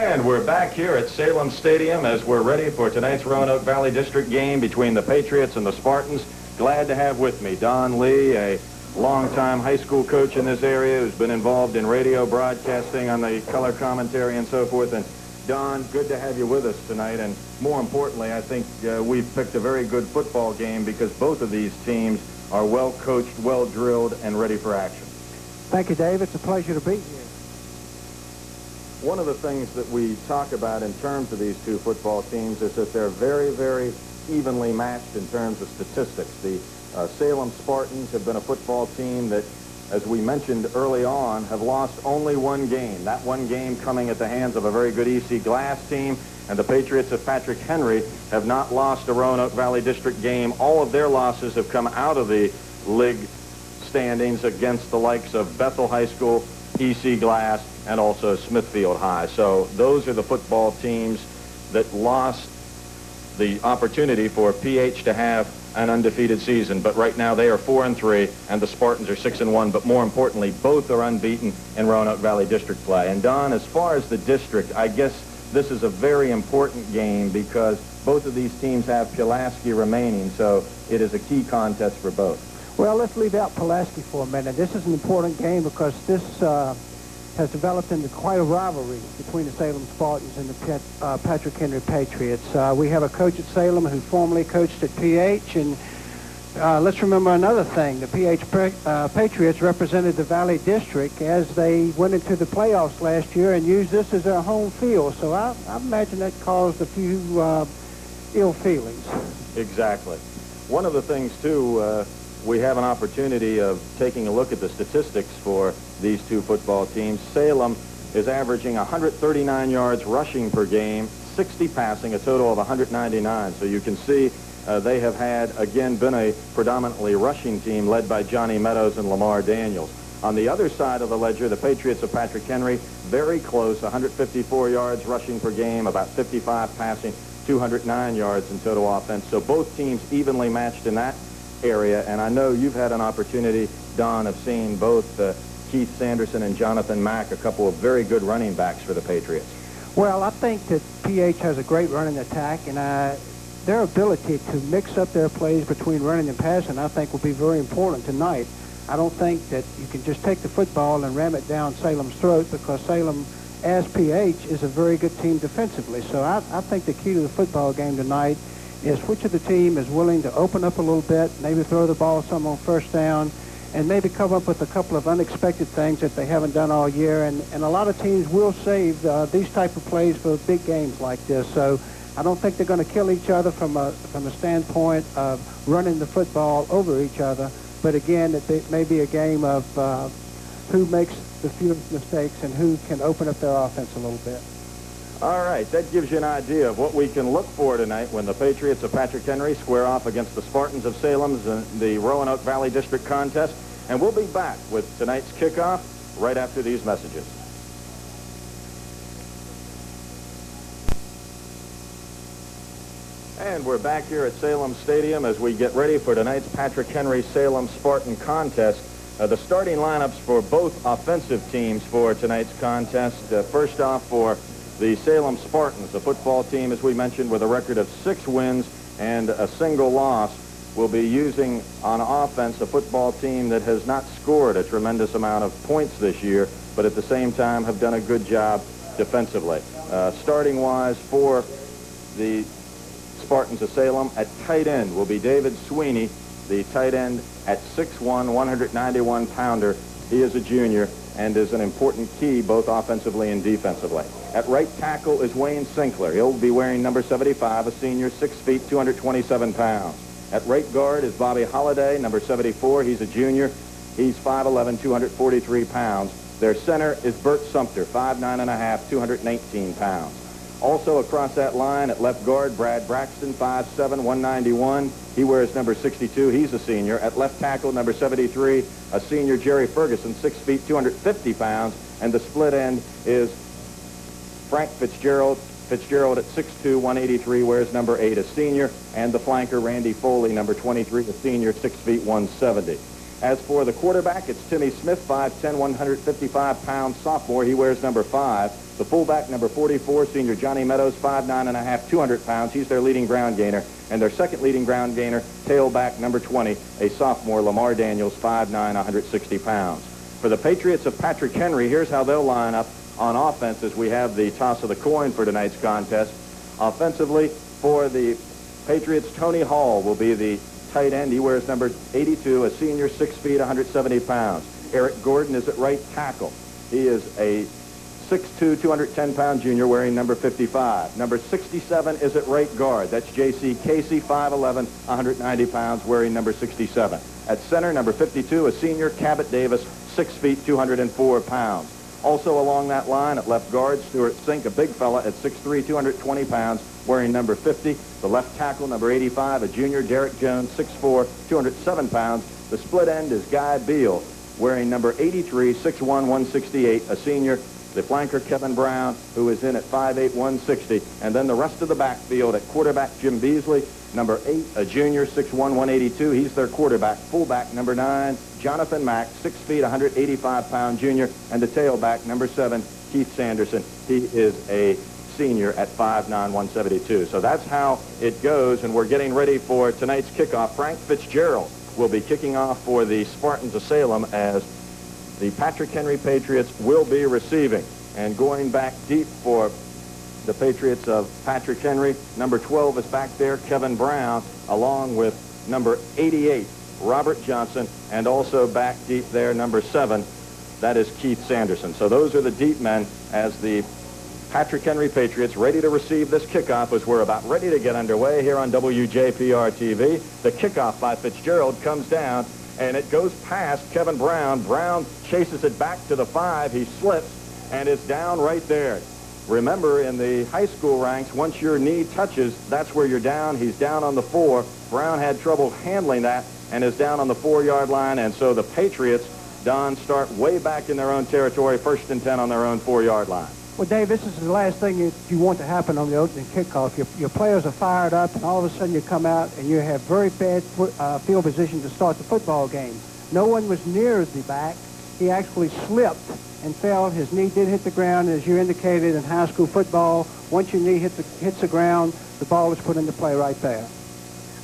And we're back here at Salem Stadium as we're ready for tonight's Roanoke Valley District game between the Patriots and the Spartans. Glad to have with me Don Lee, a longtime high school coach in this area who's been involved in radio broadcasting on the color commentary and so forth. And Don, good to have you with us tonight. And more importantly, I think we've picked a very good football game because both of these teams are well coached, well drilled, and ready for action. Thank you, Dave. It's a pleasure to be here. One of the things that we talk about in terms of these two football teams is that they're very, very evenly matched in terms of statistics. The Salem Spartans have been a football team that, as we mentioned early on, have lost only one game. That one game coming at the hands of a very good EC Glass team, and the Patriots of Patrick Henry have not lost a Roanoke Valley District game. All of their losses have come out of the league standings against the likes of Bethel High School, EC Glass, and also Smithfield High. So those are the football teams that lost the opportunity for PH to have an undefeated season. But right now they are 4-3, and the Spartans are 6-1. But more importantly, both are unbeaten in Roanoke Valley District play. And Don, as far as the district, I guess this is a very important game because both of these teams have Pulaski remaining, so it is a key contest for both. Well, let's leave out Pulaski for a minute. This is an important game because this has developed into quite a rivalry between the Salem Spartans and the Patrick Henry Patriots. We have a coach at Salem who formerly coached at PH, and let's remember another thing. The PH Patriots represented the Valley District as they went into the playoffs last year and used this as their home field. So I imagine that caused a few ill feelings. Exactly. One of the things, too, we have an opportunity of taking a look at the statistics for these two football teams. Salem is averaging 139 yards rushing per game, 60 passing, a total of 199. So you can see they have had, again, been a predominantly rushing team led by Johnny Meadows and Lamar Daniels. On the other side of the ledger, the Patriots of Patrick Henry, very close, 154 yards rushing per game, about 55 passing, 209 yards in total offense. So both teams evenly matched in that area, and I know you've had an opportunity, Don, of seeing both Keith Sanderson and Jonathan Mack, a couple of very good running backs for the Patriots. Well, I think that PH has a great running attack, and their ability to mix up their plays between running and passing, I think, will be very important tonight. I don't think that you can just take the football and ram it down Salem's throat because Salem, as PH, is a very good team defensively. So I think the key to the football game tonight is which of the team is willing to open up a little bit, maybe throw the ball some on first down, and maybe come up with a couple of unexpected things that they haven't done all year. And a lot of teams will save these type of plays for big games like this. So I don't think they're going to kill each other from a standpoint of running the football over each other. But again, it may be a game of who makes the fewest mistakes and who can open up their offense a little bit. All right, that gives you an idea of what we can look for tonight when the Patriots of Patrick Henry square off against the Spartans of Salem in the Roanoke Valley District contest. And we'll be back with tonight's kickoff right after these messages. And we're back here at Salem Stadium as we get ready for tonight's Patrick Henry Salem Spartan contest. The starting lineups for both offensive teams for tonight's contest. First off, for the Salem Spartans, a football team, as we mentioned, with a record of 6 wins and a single loss, will be using on offense a football team that has not scored a tremendous amount of points this year, but at the same time have done a good job defensively. Starting-wise for the Spartans of Salem, at tight end will be David Sweeney, the tight end at 6'1", 191-pounder. He is a junior and is an important key both offensively and defensively. At right tackle is Wayne Sinkler. He'll be wearing number 75, a senior, 6 feet, 227 pounds. At right guard is Bobby Holliday, number 74. He's a junior. He's 5'11", 243 pounds. Their center is Bert Sumter, 5'9½", 218 pounds. Also across that line at left guard, Brad Braxton, 5'7", 191. He wears number 62. He's a senior. At left tackle, number 73, a senior, Jerry Ferguson, 6 feet, 250 pounds. And the split end is Frank Fitzgerald. Fitzgerald at 6'2", 183, wears number 8, a senior. And the flanker, Randy Foley, number 23, a senior, 6 feet, 170. As for the quarterback, it's Timmy Smith, 5'10", 155-pound sophomore. He wears number 5. The fullback, number 44, senior Johnny Meadows, 5'9½", 200 pounds. He's their leading ground gainer. And their second leading ground gainer, tailback, number 20, a sophomore, Lamar Daniels, 5'9", 160 pounds. For the Patriots of Patrick Henry, here's how they'll line up on offense as we have the toss of the coin for tonight's contest. Offensively, for the Patriots, Tony Hall will be the tight end. He wears number 82, a senior, 6 feet, 170 pounds. Eric Gordon is at right tackle. He is a 6'2", 210-pound junior wearing number 55. Number 67 is at right guard. That's J.C. Casey, 5'11", 190 pounds, wearing number 67. At center, number 52, a senior, Cabot Davis, 6 feet, 204 pounds. Also along that line at left guard, Stuart Sink, a big fella at 6'3", 220 pounds, wearing number 50. The left tackle, number 85, a junior, Derek Jones, 6'4", 207 pounds. The split end is Guy Beal, wearing number 83, 6'1", 168, a senior. The flanker, Kevin Brown, who is in at 5'8", 160. And then the rest of the backfield at quarterback, Jim Beasley, number 8, a junior, 6'1", 182. He's their quarterback. Fullback, number 9, Jonathan Mack, 6 feet, 185-pound junior. And the tailback, number 7, Keith Sanderson. He is a senior at 5'9", 172. So that's how it goes, and we're getting ready for tonight's kickoff. Frank Fitzgerald will be kicking off for the Spartans of Salem as the Patrick Henry Patriots will be receiving. And going back deep for the Patriots of Patrick Henry, number 12 is back there, Kevin Brown, along with number 88, Robert Johnson, and also back deep there, number 7, that is Keith Sanderson. So those are the deep men as the Patrick Henry Patriots ready to receive this kickoff as we're about ready to get underway here on WJPR TV. The kickoff by Fitzgerald comes down, and it goes past Kevin Brown. Brown chases it back to the 5. He slips and is down right there. Remember, in the high school ranks, once your knee touches, that's where you're down. He's down on the 4. Brown had trouble handling that and is down on the 4-yard line, and so the Patriots, Don, start way back in their own territory, 1st and 10 on their own 4-yard line. Well, Dave, this is the last thing you want to happen on the opening kickoff. Your players are fired up, and all of a sudden you come out and you have very bad field position to start the football game. No one was near the back. He actually slipped and fell. His knee did hit the ground. As you indicated in high school football, once your knee hits the ground, the ball is put into play right there.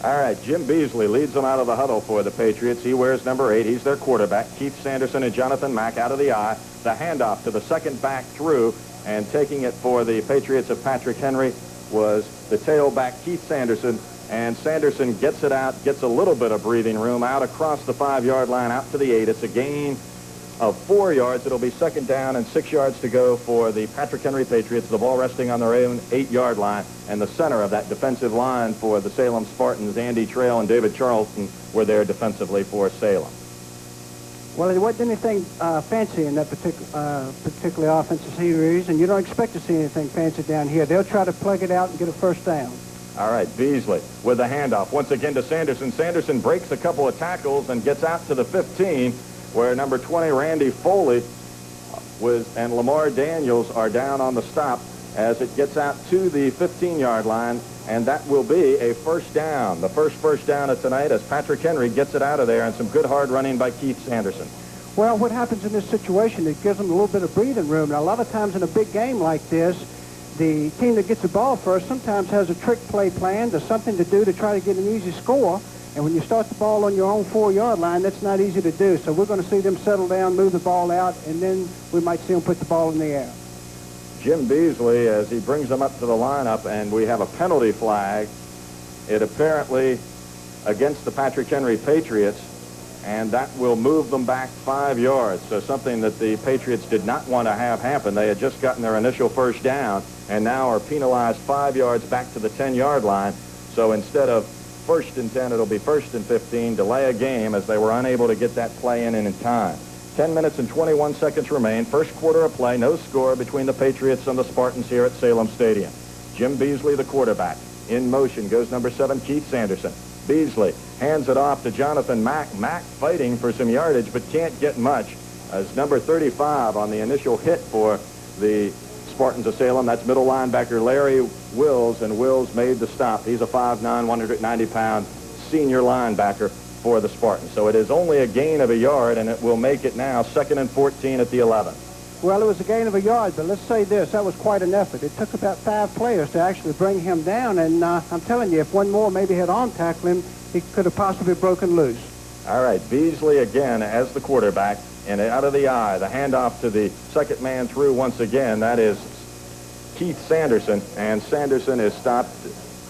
All right, Jim Beasley leads them out of the huddle for the Patriots. He wears number 8. He's their quarterback. Keith Sanderson and Jonathan Mack out of the eye. The handoff to the second back through, and taking it for the Patriots of Patrick Henry was the tailback, Keith Sanderson. And Sanderson gets it out, gets a little bit of breathing room out across the 5-yard line out to the 8. It's a gain of 4 yards. It'll be 2nd down and 6 yards to go for the Patrick Henry Patriots. The ball resting on their own 8-yard line. And the center of that defensive line for the Salem Spartans, Andy Trail and David Charlton, were there defensively for Salem. Well, there wasn't anything fancy in that particular offensive series, and you don't expect to see anything fancy down here. They'll try to plug it out and get a 1st down. All right, Beasley with the handoff. Once again to Sanderson. Sanderson breaks a couple of tackles and gets out to the 15, where number 20, Randy Foley, and Lamar Daniels are down on the stop as it gets out to the 15-yard line, and that will be a 1st down. The first down of tonight as Patrick Henry gets it out of there, and some good hard running by Keith Sanderson. Well, what happens in this situation, it gives them a little bit of breathing room. Now, a lot of times in a big game like this, the team that gets the ball first sometimes has a trick play planned or something to do to try to get an easy score. And when you start the ball on your own 4-yard line, that's not easy to do. So we're going to see them settle down, move the ball out, and then we might see them put the ball in the air. Jim Beasley, as he brings them up to the lineup, and we have a penalty flag. It apparently against the Patrick Henry Patriots, and that will move them back 5 yards. So something that the Patriots did not want to have happen. They had just gotten their initial 1st down and now are penalized 5 yards back to the 10-yard line. So instead of 1st and 10, it'll be 1st and 15, delay a game as they were unable to get that play in time. 10 minutes and 21 seconds remain. First quarter of play, no score between the Patriots and the Spartans here at Salem Stadium. Jim Beasley, the quarterback. In motion goes number 7, Keith Sanderson. Beasley hands it off to Jonathan Mack. Mack fighting for some yardage, but can't get much as number 35 on the initial hit for the Spartans of Salem. That's middle linebacker Larry Wills, and Wills made the stop. He's a 5'9", 190-pound senior linebacker. for the Spartans. So it is only a gain of a yard, and it will make it now 2nd and 14 at the 11. Well, it was a gain of a yard, but let's say this, that was quite an effort. It took about 5 players to actually bring him down, and I'm telling you, if one more maybe had on-tackled him, he could have possibly broken loose. All right, Beasley again as the quarterback, and out of the eye, the handoff to the second man through once again. That is Keith Sanderson, and Sanderson is stopped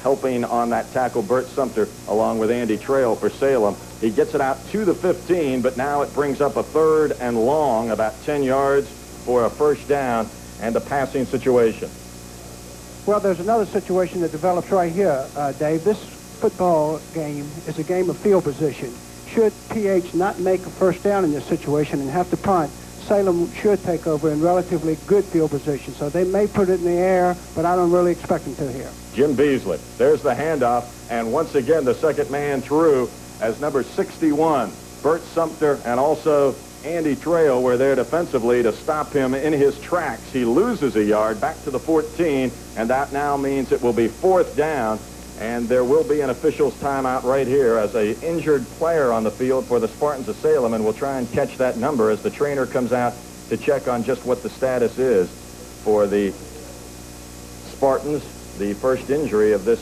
helping on that tackle Bert Sumter along with Andy Trail for Salem. He gets it out to the 15, but now it brings up a 3rd and long, about 10 yards for a first down and a passing situation. Well, there's another situation that develops right here, Dave. This football game is a game of field position. Should PH not make a first down in this situation and have to punt, Salem should take over in relatively good field position. So they may put it in the air, but I don't really expect them to here. Jim Beasley. There's the handoff, and once again the second man through as number 61. Bert Sumter and also Andy Trail were there defensively to stop him in his tracks. He loses a yard back to the 14, and that now means it will be 4th down, and there will be an official's timeout right here as a injured player on the field for the Spartans of Salem, and we'll try and catch that number as the trainer comes out to check on just what the status is for the Spartans, the first injury of this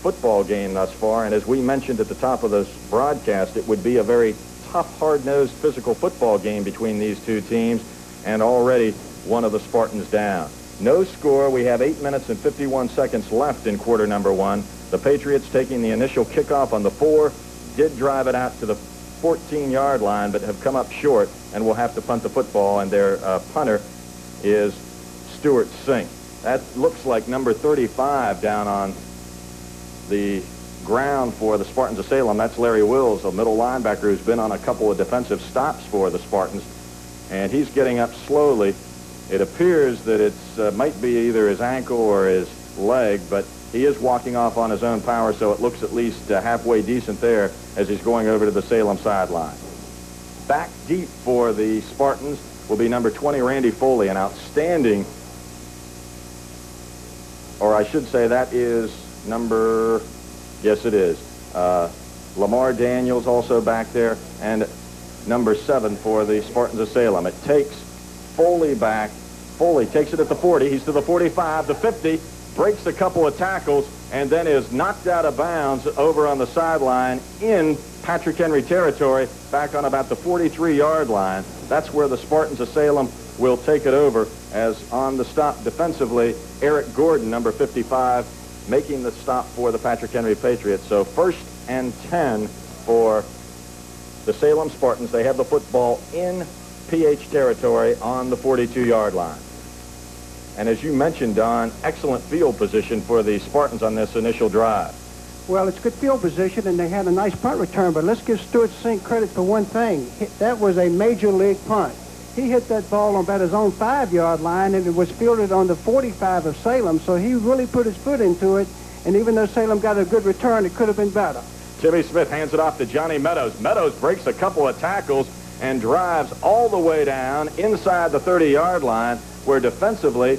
football game thus far. And as we mentioned at the top of this broadcast, it would be a very tough, hard-nosed physical football game between these two teams, and already one of the Spartans down. No score. We have 8 minutes and 51 seconds left in quarter number 1. The Patriots taking the initial kickoff on the 4, did drive it out to the 14-yard line, but have come up short and will have to punt the football, and their punter is Stuart Sink. That looks like number 35 down on the ground for the Spartans of Salem. That's Larry Wills, a middle linebacker who's been on a couple of defensive stops for the Spartans, and he's getting up slowly. It appears that it might be either his ankle or his leg, but he is walking off on his own power, so it looks at least halfway decent there as he's going over to the Salem sideline. Back deep for the Spartans will be number 20, Randy Foley, an outstanding, or I should say that is number, yes it is, Lamar Daniels also back there, and number 7 for the Spartans of Salem. It takes Foley back. Foley takes it at the 40. He's to the 45, the 50, breaks a couple of tackles, and then is knocked out of bounds over on the sideline in Patrick Henry territory, back on about the 43-yard line. That's where the Spartans of Salem will take it over, as on the stop defensively, Eric Gordon, number 55, making the stop for the Patrick Henry Patriots. So 1st and 10 for the Salem Spartans. They have the football in PH territory on the 42-yard line. And as you mentioned, Don, excellent field position for the Spartans on this initial drive. Well, it's good field position, and they had a nice punt return, but let's give Stuart Sink credit for one thing. That was a major league punt. He hit that ball on about his own 5-yard line, and it was fielded on the 45 of Salem, so he really put his foot into it, and even though Salem got a good return, it could have been better. Timmy Smith hands it off to Johnny Meadows. Meadows breaks a couple of tackles and drives all the way down inside the 30-yard line, where defensively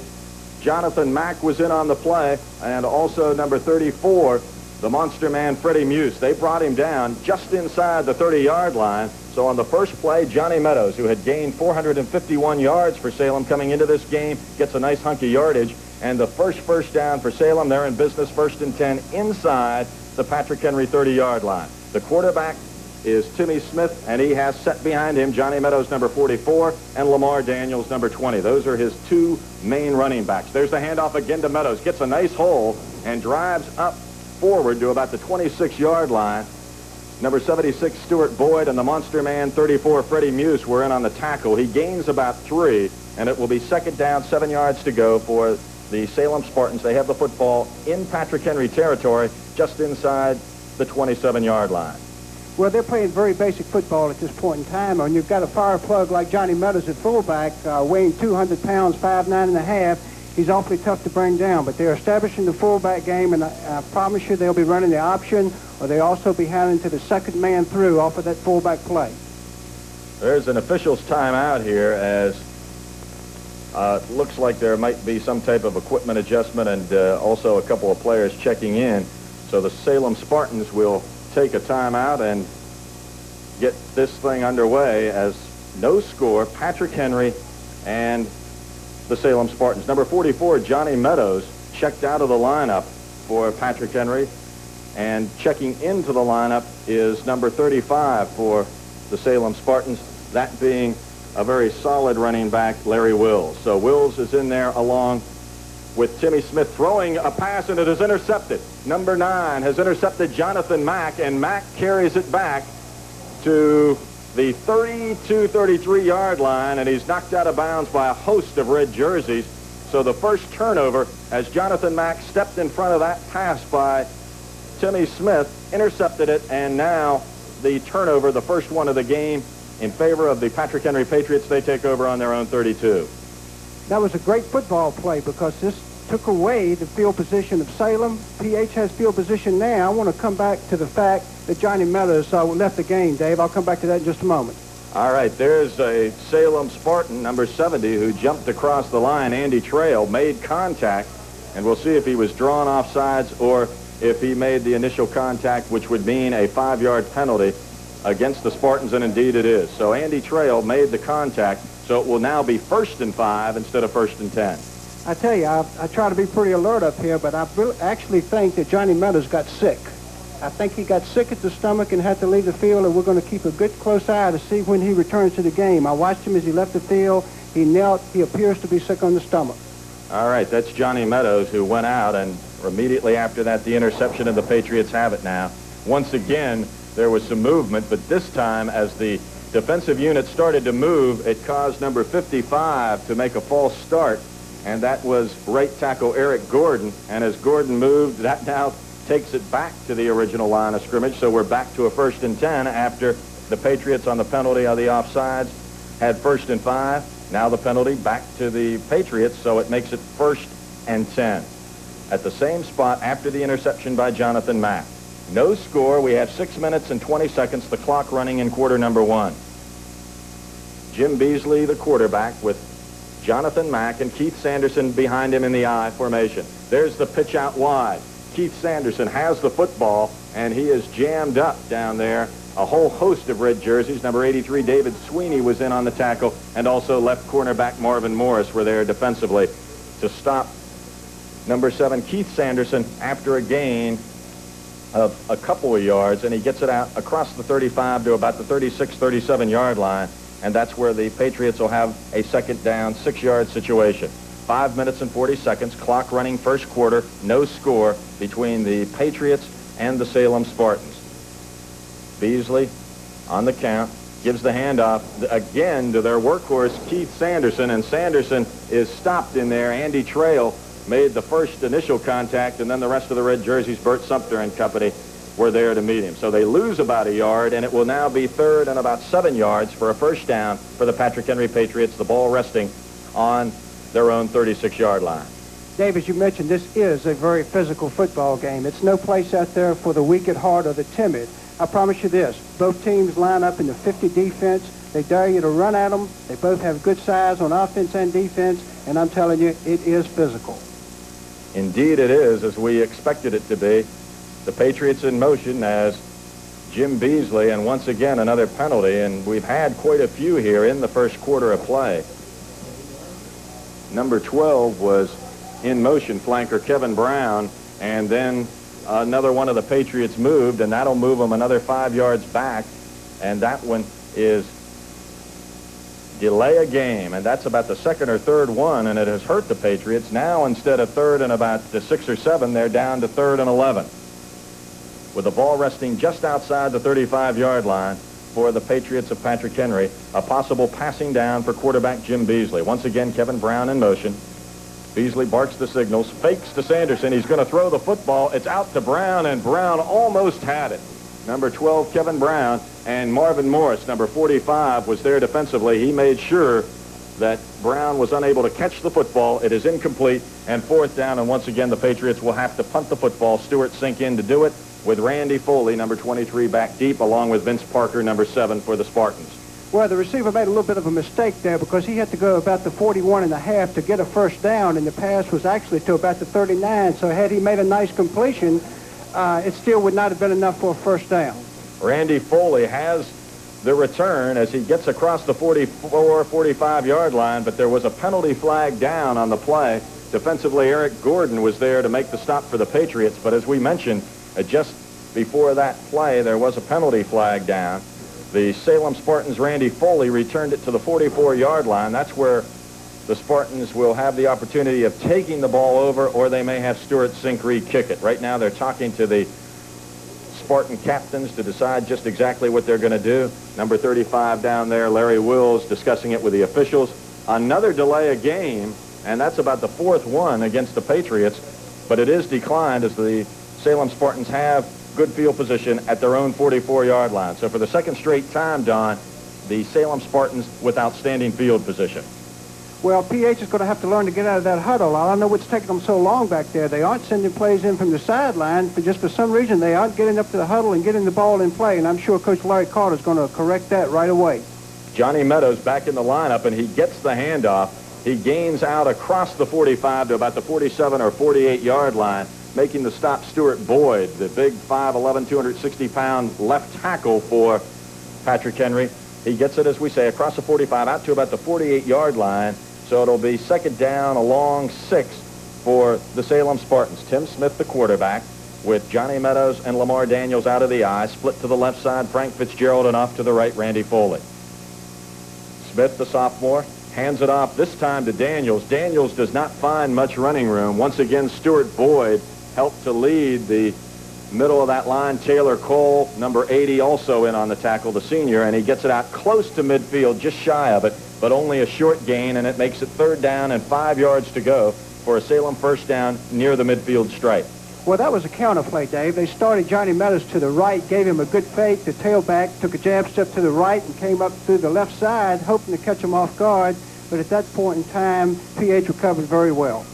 Jonathan Mack was in on the play, and also number 34, the monster man Freddie Muse. They brought him down just inside the 30-yard line. So on the first play, Johnny Meadows, who had gained 451 yards for Salem coming into this game, gets a nice hunk of yardage. And the first down for Salem, they're in business, 1st and 10 inside the Patrick Henry 30-yard line. The quarterback is Timmy Smith, and he has set behind him Johnny Meadows, number 44, and Lamar Daniels, number 20. Those are his 2 main running backs. There's the handoff again to Meadows. Gets a nice hole and drives up forward to about the 26-yard line. Number 76, Stuart Boyd, and the monster man, 34, Freddie Muse, were in on the tackle. He gains about 3, and it will be 2nd down, 7 yards to go for the Salem Spartans. They have the football in Patrick Henry territory, just inside the 27-yard line. Well, they're playing very basic football at this point in time, and you've got a fire plug like Johnny Meadows at fullback, weighing 200 pounds, 5'9½". He's awfully tough to bring down, but they're establishing the fullback game, and I promise you they'll be running the option, or they'll also be handing to the second man through off of that fullback play. There's an official's timeout here, as looks like there might be some type of equipment adjustment, and also a couple of players checking in. So the Salem Spartans will take a timeout, and get this thing underway as no score, Patrick Henry and the Salem Spartans. Number 44, Johnny Meadows, checked out of the lineup for Patrick Henry, and checking into the lineup is number 35 for the Salem Spartans, that being a very solid running back, Larry Wills. So Wills is in there along with Timmy Smith, throwing a pass, and it is intercepted. Number 9 has intercepted Jonathan Mack, and Mack carries it back to the 32-33-yard line, and he's knocked out of bounds by a host of red jerseys. So the first turnover, as Jonathan Mack stepped in front of that pass by Timmy Smith, intercepted it, and now the turnover, the first one of the game, in favor of the Patrick Henry Patriots. They take over on their own 32. That was a great football play because this took away the field position of Salem. PH has field position now. I want to come back to the fact that Johnny Meadows left the game, Dave. I'll come back to that in just a moment. All right, there's a Salem Spartan, number 70, who jumped across the line. Andy Trail made contact, and we'll see if he was drawn off sides or if he made the initial contact, which would mean a 5-yard penalty against the Spartans, and indeed it is. So Andy Trail made the contact, so it will now be 1st and 5 instead of 1st and 10. I tell you, I try to be pretty alert up here, but I actually think that Johnny Meadows got sick. I think he got sick at the stomach and had to leave the field, and we're going to keep a good close eye to see when he returns to the game. I watched him as he left the field. He knelt. He appears to be sick on the stomach. All right, that's Johnny Meadows, who went out, and immediately after that, the interception, and the Patriots have it now. Once again, there was some movement, but this time, as the defensive unit started to move, it caused number 55 to make a false start, and that was right tackle Eric Gordon. And as Gordon moved, that now takes it back to the original line of scrimmage. So we're back to a 1st and 10 after the Patriots, on the penalty of the offsides, had 1st and 5. Now the penalty back to the Patriots, so it makes it 1st and 10 at the same spot after the interception by Jonathan Mack. No score. We have 6 minutes and 20 seconds, the clock running in quarter number 1. Jim Beasley, the quarterback, with Jonathan Mack and Keith Sanderson behind him in the I formation. There's the pitch out wide. Keith Sanderson has the football, and he is jammed up down there. A whole host of red jerseys. Number 83, David Sweeney, was in on the tackle, and also left cornerback Marvin Morris were there defensively to stop number 7, Keith Sanderson, after a gain of a couple of yards, and he gets it out across the 35 to about the 36, 37-yard line, and that's where the Patriots will have a 2nd down, 6-yard situation. 5 minutes and 40 seconds, clock running, first quarter, no score between the Patriots and the Salem Spartans. Beasley on the count, gives the handoff again to their workhorse, Keith Sanderson, and Sanderson is stopped in there. Andy Trail made the first initial contact, and then the rest of the red jerseys, Bert Sumter and company, were there to meet him. So they lose about a yard, and it will now be 3rd and about 7 yards for a 1st down for the Patrick Henry Patriots, the ball resting on their own 36-yard line. Dave, as you mentioned, this is a very physical football game. It's no place out there for the weak at heart or the timid. I promise you this, both teams line up in the 50 defense. They dare you to run at them. They both have good size on offense and defense, and I'm telling you, it is physical. Indeed it is, as we expected it to be. The Patriots in motion as Jim Beasley, and once again another penalty, and we've had quite a few here in the first quarter of play. Number 12 was in motion, flanker Kevin Brown, and then another one of the Patriots moved, and that'll move them another 5 yards back, and that one is delay a game, and that's about the 2nd or 3rd one, and it has hurt the Patriots. Now, instead of 3rd and about the 6 or 7, they're down to 3rd and 11, with the ball resting just outside the 35-yard line for the Patriots of Patrick Henry. A possible passing down for quarterback Jim Beasley. Once again, Kevin Brown in motion. Beasley barks the signals, fakes to Sanderson. He's going to throw the football. It's out to Brown, and Brown almost had it. Number 12, Kevin Brown, and Marvin Morris, number 45, was there defensively. He made sure that Brown was unable to catch the football. It is incomplete, and 4th down, and once again the Patriots will have to punt the football. Stewart sink in to do it with Randy Foley, number 23, back deep, along with Vince Parker, number 7, for the Spartans. Well, the receiver made a little bit of a mistake there because he had to go about the 41.5 to get a 1st down, and the pass was actually to about the 39, so had he made a nice completion, it still would not have been enough for a 1st down. Randy Foley has the return as he gets across the 44, 45-yard line, but there was a penalty flag down on the play. Defensively, Eric Gordon was there to make the stop for the Patriots, but as we mentioned, just before that play, there was a penalty flag down. The Salem Spartans' Randy Foley returned it to the 44-yard line. That's where the Spartans will have the opportunity of taking the ball over, or they may have Stuart Sink re-kick it. Right now, they're talking to the Spartan captains to decide just exactly what they're going to do. Number 35 down there, Larry Wills, discussing it with the officials. Another delay of game, and that's about the fourth one against the Patriots, but it is declined as the Salem Spartans have good field position at their own 44-yard line. So for the second straight time, Don, the Salem Spartans with outstanding field position. Well, PH is going to have to learn to get out of that huddle. I don't know what's taking them so long back there. They aren't sending plays in from the sideline, but just for some reason they aren't getting up to the huddle and getting the ball in play, and I'm sure Coach Larry Carter is going to correct that right away. Johnny Meadows back in the lineup, and he gets the handoff. He gains out across the 45 to about the 47 or 48-yard line, making the stop Stuart Boyd, the big 5'11", 260-pound left tackle for Patrick Henry. He gets it, as we say, across the 45 out to about the 48-yard line. So it'll be second down along 6 for the Salem Spartans. Tim Smith, the quarterback, with Johnny Meadows and Lamar Daniels out of the eye. Split to the left side, Frank Fitzgerald, and off to the right, Randy Foley. Smith, the sophomore, hands it off this time to Daniels. Daniels does not find much running room. Once again, Stuart Boyd helped to lead the middle of that line. Taylor Cole, number 80, also in on the tackle, the senior, and he gets it out close to midfield, just shy of it, but only a short gain, and it makes it third down and 5 yards to go for a Salem first down near the midfield stripe. Well, that was a counter play, Dave. They started Johnny Meadows to the right, gave him a good fake. The tailback took a jab step to the right and came up through the left side, hoping to catch him off guard, but at that point in time, PH recovered very well.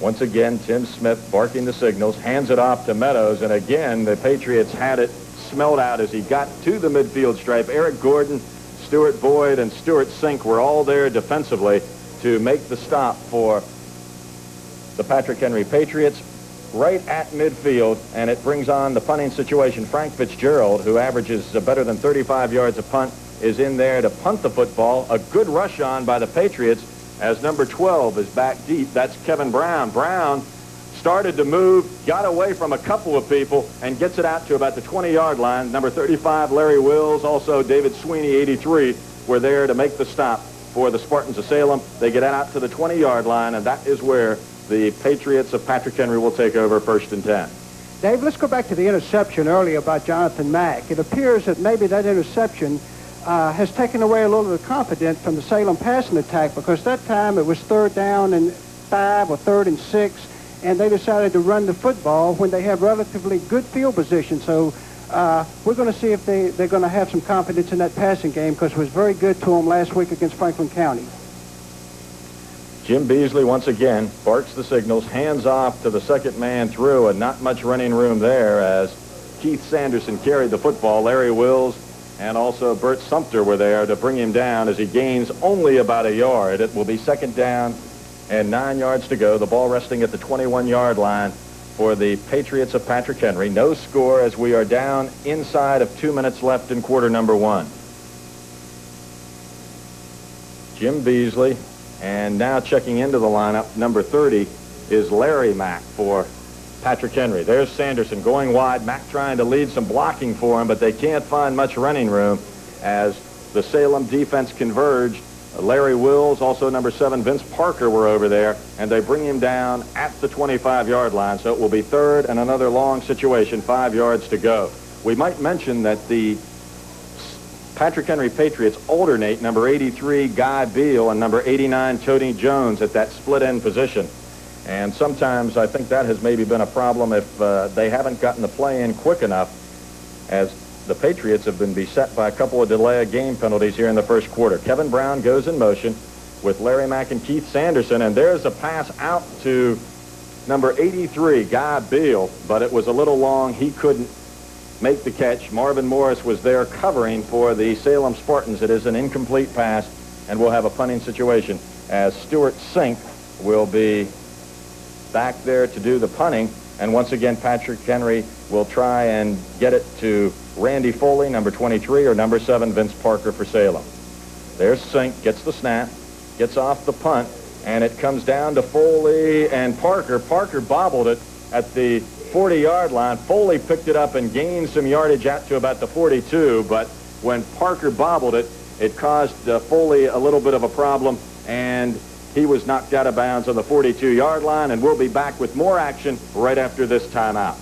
Once again, Tim Smith barking the signals, hands it off to Meadows, and again, the Patriots had it smelled out as he got to the midfield stripe. Eric Gordon, Stuart Boyd, and Stuart Sink were all there defensively to make the stop for the Patrick Henry Patriots right at midfield, and it brings on the punting situation. Frank Fitzgerald, who averages better than 35 yards a punt, is in there to punt the football. A good rush on by the Patriots as number 12 is back deep. That's Kevin Brown. Brown started to move, got away from a couple of people, and gets it out to about the 20-yard line. Number 35, Larry Wills, also David Sweeney, 83, were there to make the stop for the Spartans of Salem. They get out to the 20-yard line, and that is where the Patriots of Patrick Henry will take over first and 10. Dave, let's go back to the interception earlier about Jonathan Mack. It appears that maybe that interception has taken away a little of the confidence from the Salem passing attack, because that time it was third down and 5 or third and 6, and they decided to run the football when they have relatively good field position. So we're going to see if they're going to have some confidence in that passing game, because it was very good to them last week against Franklin County. Jim Beasley once again barks the signals, hands off to the second man through, and not much running room there as Keith Sanderson carried the football. Larry Wills and also Bert Sumter were there to bring him down as he gains only about a yard. It will be second down and 9 yards to go. The ball resting at the 21-yard line for the Patriots of Patrick Henry. No score as we are down inside of 2 minutes left in quarter number 1. Jim Beasley, and now checking into the lineup, number 30 is Larry Mack for Patrick Henry. There's Sanderson going wide. Mack trying to lead some blocking for him, but they can't find much running room as the Salem defense converged. Larry Wills, also number 7, Vince Parker were over there, and they bring him down at the 25-yard line. So it will be third and another long situation, 5 yards to go. We might mention that the Patrick Henry Patriots alternate number 83, Guy Beal, and number 89, Tony Jones at that split end position. And sometimes I think that has maybe been a problem if they haven't gotten the play in quick enough, as the Patriots have been beset by a couple of delay of game penalties here in the first quarter. Kevin Brown goes in motion with Larry Mack and Keith Sanderson, and there's a pass out to number 83, Guy Beal, but it was a little long. He couldn't make the catch. Marvin Morris was there covering for the Salem Spartans. It is an incomplete pass, and we'll have a punting situation as Stuart Sink will be back there to do the punting, And once again, Patrick Henry will try and get it to Randy Foley, number 23, or number 7, Vince Parker for Salem. There's Sink, gets the snap, gets off the punt, and it comes down to Foley and Parker. Parker bobbled it at the 40-yard line. Foley picked it up and gained some yardage out to about the 42, but when Parker bobbled it, it caused Foley a little bit of a problem, and he was knocked out of bounds on the 42-yard line, and we'll be back with more action right after this timeout.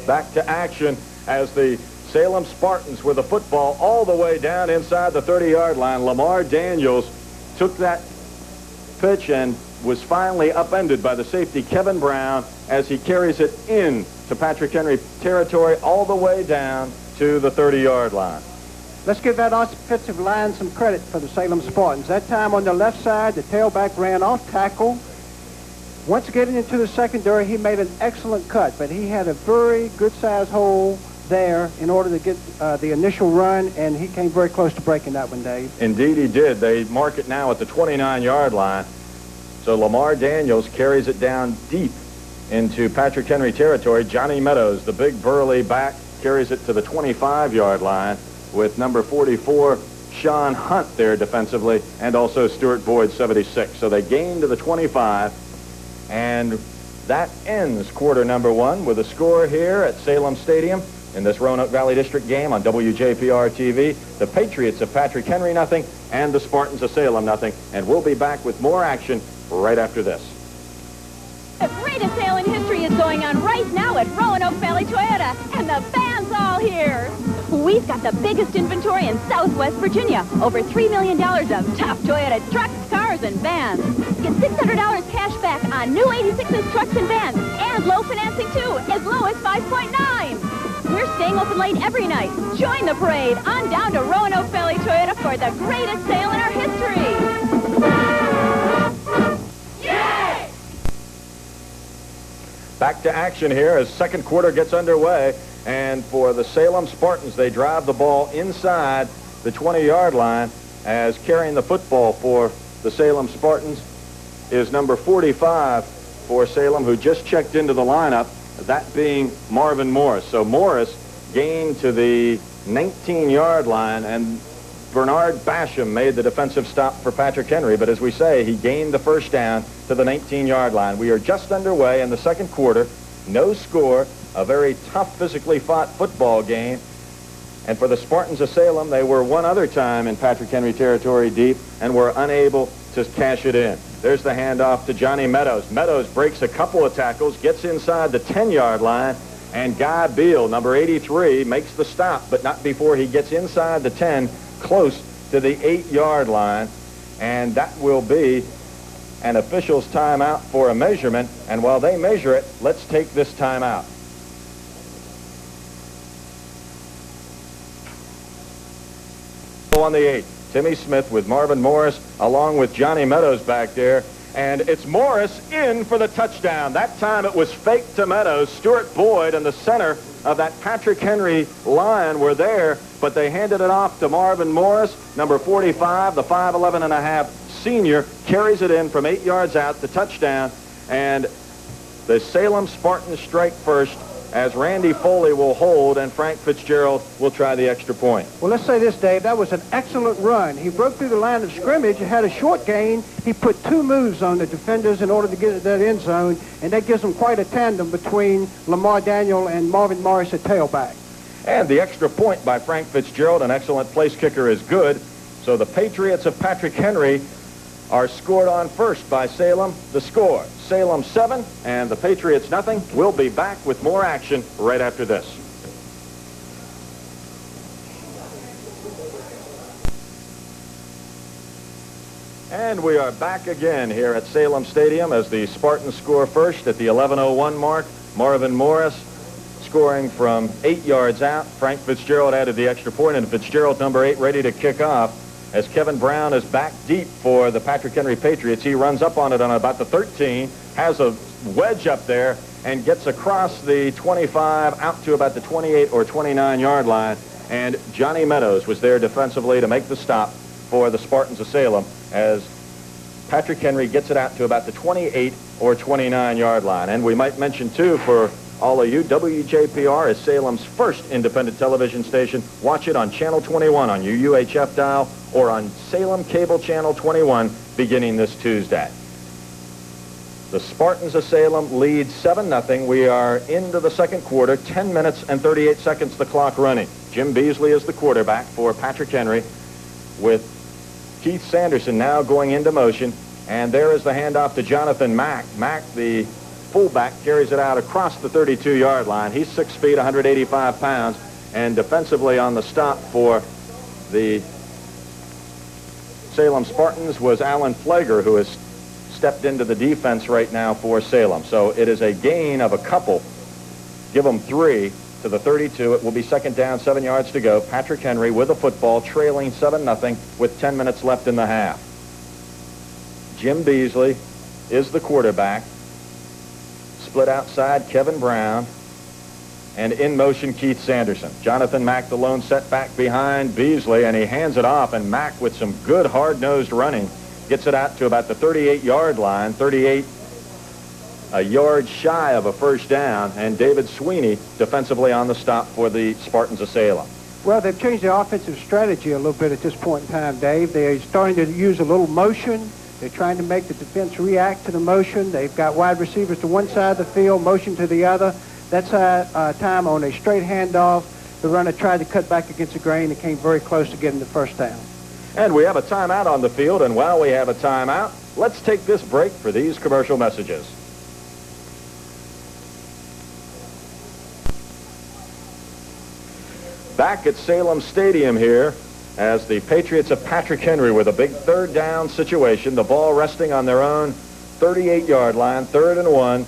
Back to action as the Salem Spartans with the football all the way down inside the 30-yard line. Lamar Daniels took that pitch and was finally upended by the safety Kevin Brown as he carries it in to Patrick Henry territory all the way down to the 30-yard line. Let's give that offensive line some credit for the Salem Spartans. That time on the left side, the tailback ran off tackle. Once getting into the secondary, he made an excellent cut, but he had a very good-sized hole there in order to get the initial run, and he came very close to breaking that one, Dave. Indeed he did. They mark it now at the 29-yard line. So Lamar Daniels carries it down deep into Patrick Henry territory. Johnny Meadows, the big burly back, carries it to the 25-yard line with number 44, Sean Hunt, there defensively, and also Stuart Boyd, 76. So they gain to the 25, and that ends quarter number 1 with a score here at Salem Stadium in this Roanoke Valley District game on WJPR TV. The Patriots of Patrick Henry, nothing, and the Spartans of Salem, nothing. And we'll be back with more action right after this. The greatest sale in history is going on right now at Roanoke Valley Toyota, and the band's all here. We've got the biggest inventory in Southwest Virginia. Over $3 million of top Toyota trucks, cars, and vans. Get $600 cash back on new 86s trucks and vans, and low financing too, as low as 5.9. We're staying open late every night. Join the parade on down to Roanoke Valley Toyota for the greatest sale in our history. Yay! Back to action here as second quarter gets underway. And for the Salem Spartans, they drive the ball inside the 20-yard line as carrying the football for the Salem Spartans is number 45 for Salem, who just checked into the lineup, that being Marvin Morris. So Morris gained to the 19-yard line, and Bernard Basham made the defensive stop for Patrick Henry. But as we say, he gained the first down to the 19-yard line. We are just underway in the second quarter. No score. A very tough, physically fought football game. And for the Spartans of Salem, they were one other time in Patrick Henry territory deep and were unable to cash it in. There's the handoff to Johnny Meadows. Meadows breaks a couple of tackles, gets inside the 10-yard line, and Guy Beal, number 83, makes the stop, but not before he gets inside the 10, close to the 8-yard line. And that will be an official's timeout for a measurement. And while they measure it, let's take this timeout. On the 8, Timmy Smith with Marvin Morris along with Johnny Meadows back there, and it's Morris in for the touchdown. That time it was fake to Meadows. Stuart Boyd and the center of that Patrick Henry line were there, but they handed it off to Marvin Morris, number 45, the 5'11 and a half senior, carries it in from 8 yards out, the touchdown, and the Salem Spartans strike first as Randy Foley will hold and Frank Fitzgerald will try the extra point. Well, let's say this, Dave. That was an excellent run. He broke through the line of scrimmage, had a short gain. He put 2 moves on the defenders in order to get to that end zone, and that gives them quite a tandem between Lamar Daniel and Marvin Morris at tailback. And the extra point by Frank Fitzgerald, an excellent place kicker, is good. So the Patriots of Patrick Henry are scored on first by Salem. The score, Salem 7 and the Patriots nothing. We'll be back with more action right after this. And we are back again here at Salem Stadium as the Spartans score first at the 11:01 mark. Marvin Morris scoring from 8 yards out. Frank Fitzgerald added the extra point, and Fitzgerald, number 8, ready to kick off. As Kevin Brown is back deep for the Patrick Henry Patriots, he runs up on it on about the 13, has a wedge up there, and gets across the 25 out to about the 28 or 29-yard line. And Johnny Meadows was there defensively to make the stop for the Spartans of Salem as Patrick Henry gets it out to about the 28 or 29-yard line. And we might mention, too, for all of you, WJPR is Salem's first independent television station. Watch it on Channel 21 on your UHF dial or on Salem Cable Channel 21 beginning this Tuesday. The Spartans of Salem lead 7-0. We are into the second quarter, 10 minutes and 38 seconds the clock running. Jim Beasley is the quarterback for Patrick Henry, with Keith Sanderson now going into motion. And there is the handoff to Jonathan Mack. Mack, the fullback, carries it out across the 32-yard line. He's 6 feet, 185 pounds. And defensively on the stop for the Salem Spartans was Alan Flager, who has stepped into the defense right now for Salem. So it is a gain of a couple. Give them 3 to the 32. It will be second down, 7 yards to go. Patrick Henry with the football, trailing 7-0 with 10 minutes left in the half. Jim Beasley is the quarterback. Split outside, Kevin Brown. And in motion, Keith Sanderson. Jonathan Mack, the lone setback behind Beasley, and he hands it off, and Mack, with some good hard-nosed running, gets it out to about the 38-yard line, 38, a yard shy of a first down, and David Sweeney defensively on the stop for the Spartans of Salem. Well, they've changed their offensive strategy a little bit at this point in time, Dave. They're starting to use a little motion. They're trying to make the defense react to the motion. They've got wide receivers to one side of the field, motion to the other. That's time on a straight handoff. The runner tried to cut back against the grain and came very close to getting the first down. And we have a timeout on the field, and while we have a timeout, let's take this break for these commercial messages. Back at Salem Stadium here, as the Patriots of Patrick Henry with a big third down situation, the ball resting on their own 38-yard line, 3rd and 1.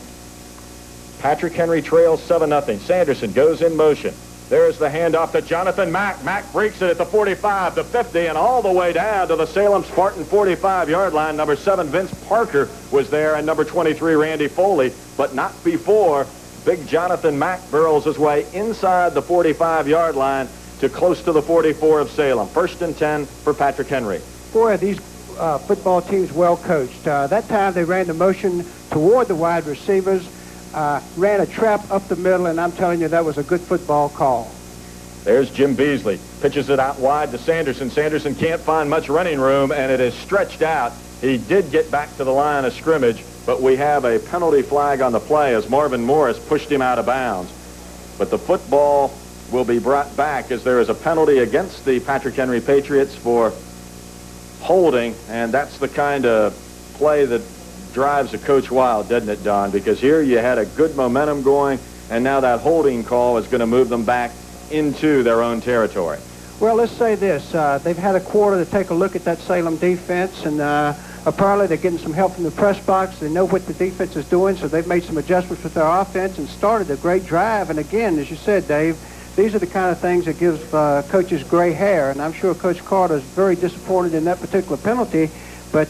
Patrick Henry trails 7-0. Sanderson goes in motion. There's the handoff to Jonathan Mack. Mack breaks it at the 45, the 50, and all the way down to the Salem Spartan 45-yard line. Number 7, Vince Parker, was there, and number 23, Randy Foley, but not before big Jonathan Mack burrows his way inside the 45-yard line to close to the 44 of Salem. 1st and 10 for Patrick Henry. Boy, these football teams well coached. That time they ran the motion toward the wide receivers, ran a trap up the middle, and I'm telling you, that was a good football call. There's Jim Beasley. Pitches it out wide to Sanderson. Sanderson can't find much running room, and it is stretched out. He did get back to the line of scrimmage, but we have a penalty flag on the play as Marvin Morris pushed him out of bounds. But the football will be brought back as there is a penalty against the Patrick Henry Patriots for holding, and that's the kind of play that drives a coach wild, doesn't it, Don? Because here you had a good momentum going, and now that holding call is going to move them back into their own territory. Well, let's say this. They've had a quarter to take a look at that Salem defense, and apparently they're getting some help from the press box. They know what the defense is doing, so they've made some adjustments with their offense and started a great drive. And again, as you said, Dave, these are the kind of things that gives coaches gray hair, and I'm sure Coach Carter is very disappointed in that particular penalty, but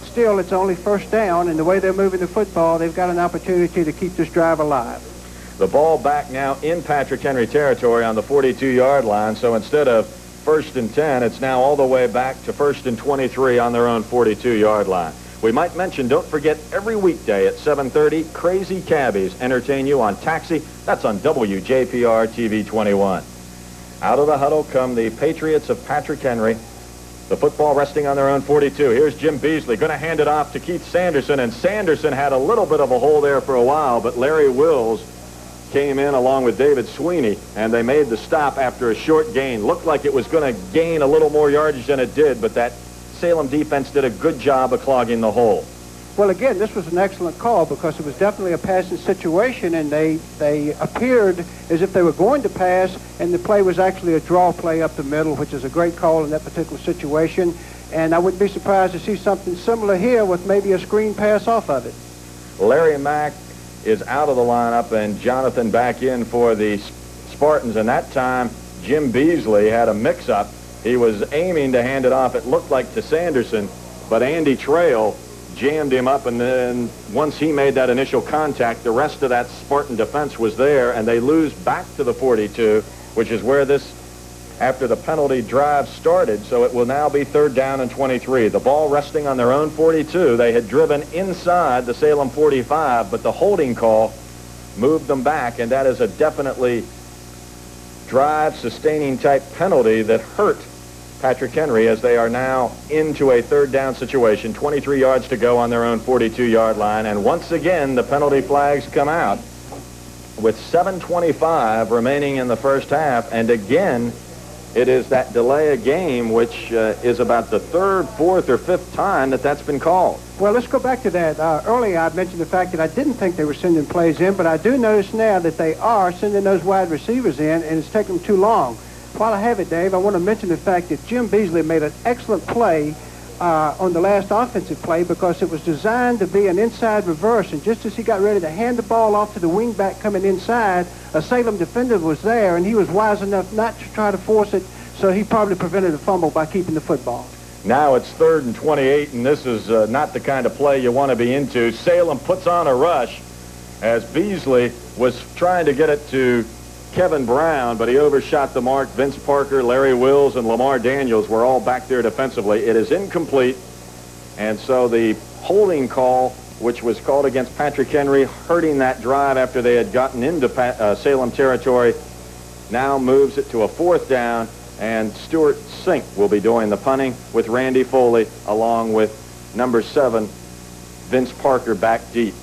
still, it's only 1st down, and the way they're moving the football, they've got an opportunity to keep this drive alive. The ball back now in Patrick Henry territory on the 42-yard line, so instead of 1st and 10, it's now all the way back to 1st and 23 on their own 42-yard line. We might mention, don't forget, every weekday at 7:30, Crazy Cabbies entertain you on Taxi. That's on WJPR TV 21. Out of the huddle come the Patriots of Patrick Henry. The football resting on their own 42. Here's Jim Beasley going to hand it off to Keith Sanderson, and Sanderson had a little bit of a hole there for a while, but Larry Wills came in along with David Sweeney, and they made the stop after a short gain. Looked like it was going to gain a little more yardage than it did, but that Salem defense did a good job of clogging the hole. Well, again, this was an excellent call because it was definitely a passing situation, and they appeared as if they were going to pass, and the play was actually a draw play up the middle, which is a great call in that particular situation. And I wouldn't be surprised to see something similar here with maybe a screen pass off of it. Larry Mack is out of the lineup, and Jonathan back in for the Spartans. And that time, Jim Beasley had a mix-up. He was aiming to hand it off, it looked like, to Sanderson, but Andy Trail jammed him up, and then once he made that initial contact, the rest of that Spartan defense was there, and they lose back to the 42, which is where this after the penalty drive started, so it will now be 3rd down and 23. The ball resting on their own 42. They had driven inside the Salem 45, but the holding call moved them back, and that is a definitely drive-sustaining type penalty that hurt Patrick Henry, as they are now into a 3rd down situation, 23 yards to go on their own 42-yard line. And once again, the penalty flags come out with 7:25 remaining in the first half. And again, it is that delay of game, which is about the 3rd, 4th, or 5th time that that's been called. Well, let's go back to that. Earlier, I mentioned the fact that I didn't think they were sending plays in, but I do notice now that they are sending those wide receivers in, and it's taking them too long. While I have it, Dave, I want to mention the fact that Jim Beasley made an excellent play on the last offensive play, because it was designed to be an inside reverse, and just as he got ready to hand the ball off to the wingback coming inside, a Salem defender was there, and he was wise enough not to try to force it, so he probably prevented a fumble by keeping the football. Now it's 3rd and 28, and this is not the kind of play you want to be into. Salem puts on a rush as Beasley was trying to get it to Kevin Brown, but he overshot the mark. Vince Parker, Larry Wills, and Lamar Daniels were all back there defensively. It is incomplete, and so the holding call, which was called against Patrick Henry, hurting that drive after they had gotten into Salem territory, now moves it to a 4th down, and Stuart Sink will be doing the punting with Randy Foley, along with number 7, Vince Parker, back deep.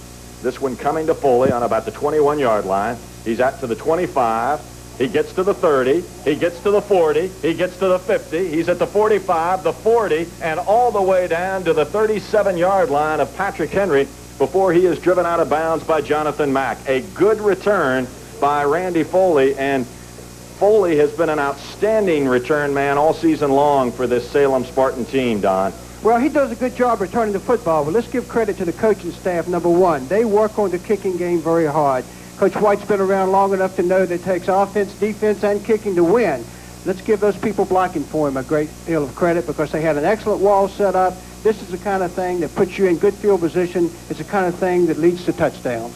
This one coming to Foley on about the 21-yard line. He's out to the 25. He gets to the 30. He gets to the 40. He gets to the 50. He's at the 45, the 40, and all the way down to the 37-yard line of Patrick Henry before he is driven out of bounds by Jonathan Mack. A good return by Randy Foley, and Foley has been an outstanding return man all season long for this Salem Spartan team, Don. Well, he does a good job returning the football, but let's give credit to the coaching staff, number one. They work on the kicking game very hard. Coach White's been around long enough to know that it takes offense, defense, and kicking to win. Let's give those people blocking for him a great deal of credit, because they had an excellent wall set up. This is the kind of thing that puts you in good field position. It's the kind of thing that leads to touchdowns.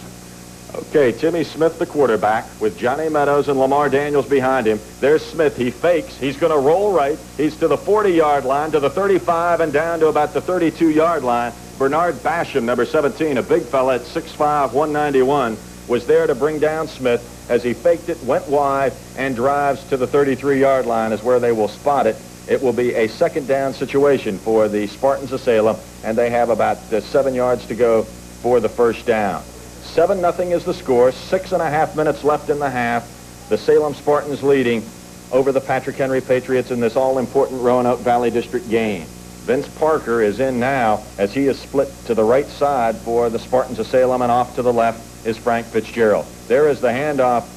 Okay, Timmy Smith, the quarterback, with Johnny Meadows and Lamar Daniels behind him. There's Smith. He fakes. He's going to roll right. He's to the 40-yard line, to the 35, and down to about the 32-yard line. Bernard Basham, number 17, a big fella at 6'5", 191, was there to bring down Smith as he faked it, went wide, and drives to the 33-yard line is where they will spot it. It will be a 2nd down situation for the Spartans of Salem, and they have about 7 yards to go for the 1st down. 7-0 is the score. 6.5 minutes left in the half. The Salem Spartans leading over the Patrick Henry Patriots in this all-important Roanoke Valley District game. Vince Parker is in now as he is split to the right side for the Spartans of Salem, and off to the left is Frank Fitzgerald. There is the handoff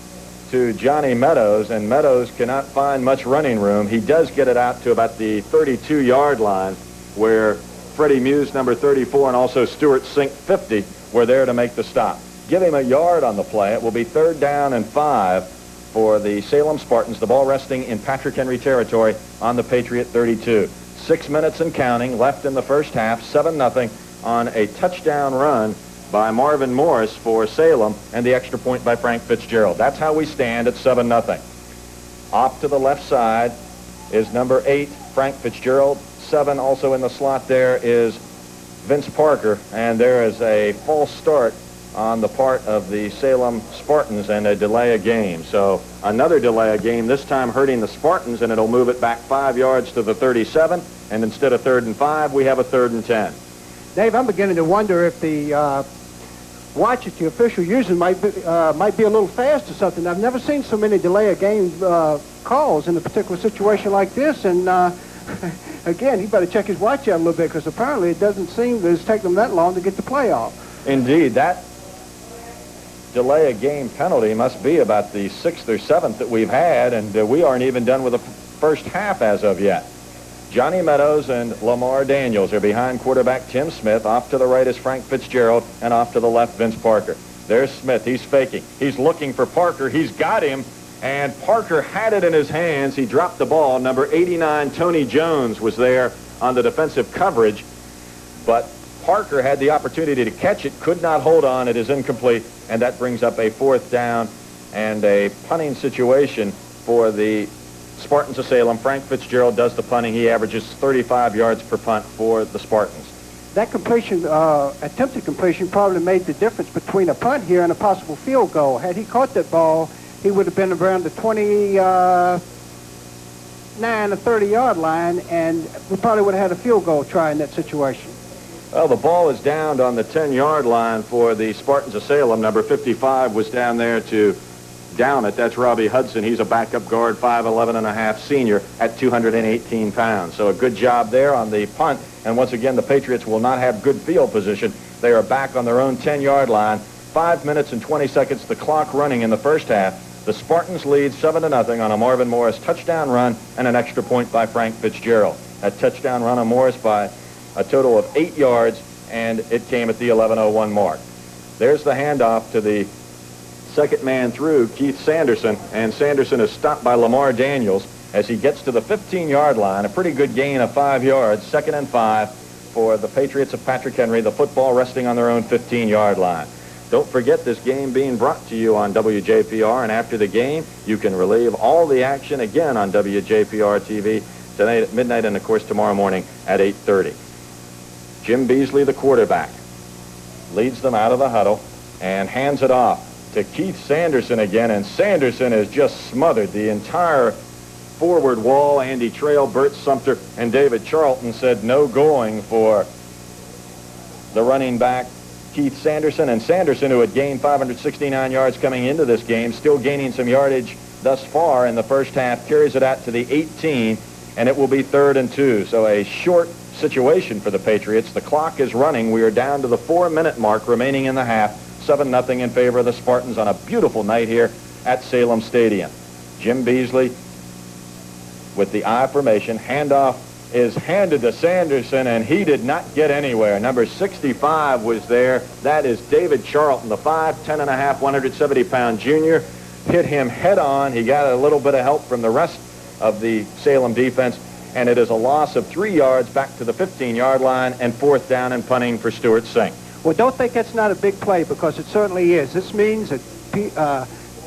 to Johnny Meadows, and Meadows cannot find much running room. He does get it out to about the 32-yard line, where Freddie Muse, number 34, and also Stuart Sink, 50, were there to make the stop. Give him a yard on the play. It will be 3rd down and 5 for the Salem Spartans, the ball resting in Patrick Henry territory on the Patriot 32. 6 minutes and counting left in the first half. 7-0 on a touchdown run by Marvin Morris for Salem, and the extra point by Frank Fitzgerald. That's how we stand at 7-0. Off to the left side is number 8, Frank Fitzgerald. 7 also in the slot there is Vince Parker, and there is a false start on the part of the Salem Spartans and a delay of game. So another delay of game, this time hurting the Spartans, and it'll move it back 5 yards to the 37, and instead of 3rd and 5, we have a 3rd and 10. Dave, I'm beginning to wonder if the watch that the official using might be a little fast or something. I've never seen so many delay of game calls in a particular situation like this, and again, he better check his watch out a little bit, because apparently it doesn't seem that it's taken them that long to get the play off. Indeed, that delay of game penalty must be about the 6th or 7th that we've had, and we aren't even done with the first half as of yet. Johnny Meadows and Lamar Daniels are behind quarterback Tim Smith. Off to the right is Frank Fitzgerald, and off to the left, Vince Parker. There's Smith. He's faking. He's looking for Parker. He's got him, and Parker had it in his hands. He dropped the ball. Number 89, Tony Jones, was there on the defensive coverage, but Parker had the opportunity to catch it, could not hold on. It is incomplete, and that brings up a 4th down and a punting situation for the Spartans of Salem. Frank Fitzgerald does the punting. He averages 35 yards per punt for the Spartans. That completion, attempted completion, probably made the difference between a punt here and a possible field goal. Had he caught that ball, he would have been around the 29 or 30-yard line, and we probably would have had a field goal try in that situation. Well, the ball is downed on the 10-yard line for the Spartans of Salem. Number 55 was down there to down it. That's Robbie Hudson. He's a backup guard, 5'11 and a half senior at 218 pounds. So a good job there on the punt. And once again, the Patriots will not have good field position. They are back on their own 10-yard line. 5 minutes and 20 seconds, the clock running in the first half. The Spartans lead 7-0 on a Marvin Morris touchdown run and an extra point by Frank Fitzgerald. That touchdown run on Morris by a total of 8 yards, and it came at the 11:01 mark. There's the handoff to the second man through, Keith Sanderson, and Sanderson is stopped by Lamar Daniels as he gets to the 15-yard line. A pretty good gain of 5 yards, 2nd and 5 for the Patriots of Patrick Henry, the football resting on their own 15-yard line. Don't forget this game being brought to you on WJPR, and after the game, you can relive all the action again on WJPR TV tonight at midnight and, of course, tomorrow morning at 8:30. Jim Beasley, the quarterback, leads them out of the huddle and hands it off to Keith Sanderson again, and Sanderson has just smothered the entire forward wall. Andy Trail, Bert Sumter, and David Charlton said no going for the running back, Keith Sanderson. And Sanderson, who had gained 569 yards coming into this game, still gaining some yardage thus far in the first half, carries it out to the 18, and it will be 3rd and 2. So a short situation for the Patriots. The clock is running. We are down to the 4-minute mark remaining in the half. 7-0 in favor of the Spartans on a beautiful night here at Salem Stadium. Jim Beasley with the I formation. Handoff is handed to Sanderson, and he did not get anywhere. Number 65 was there. That is David Charlton, the 5'10 and a half, 170-pound junior. Hit him head on. He got a little bit of help from the rest of the Salem defense, and it is a loss of 3 yards back to the 15-yard line and 4th down and punting for Stuart Sink. Well, don't think that's not a big play, because it certainly is. This means that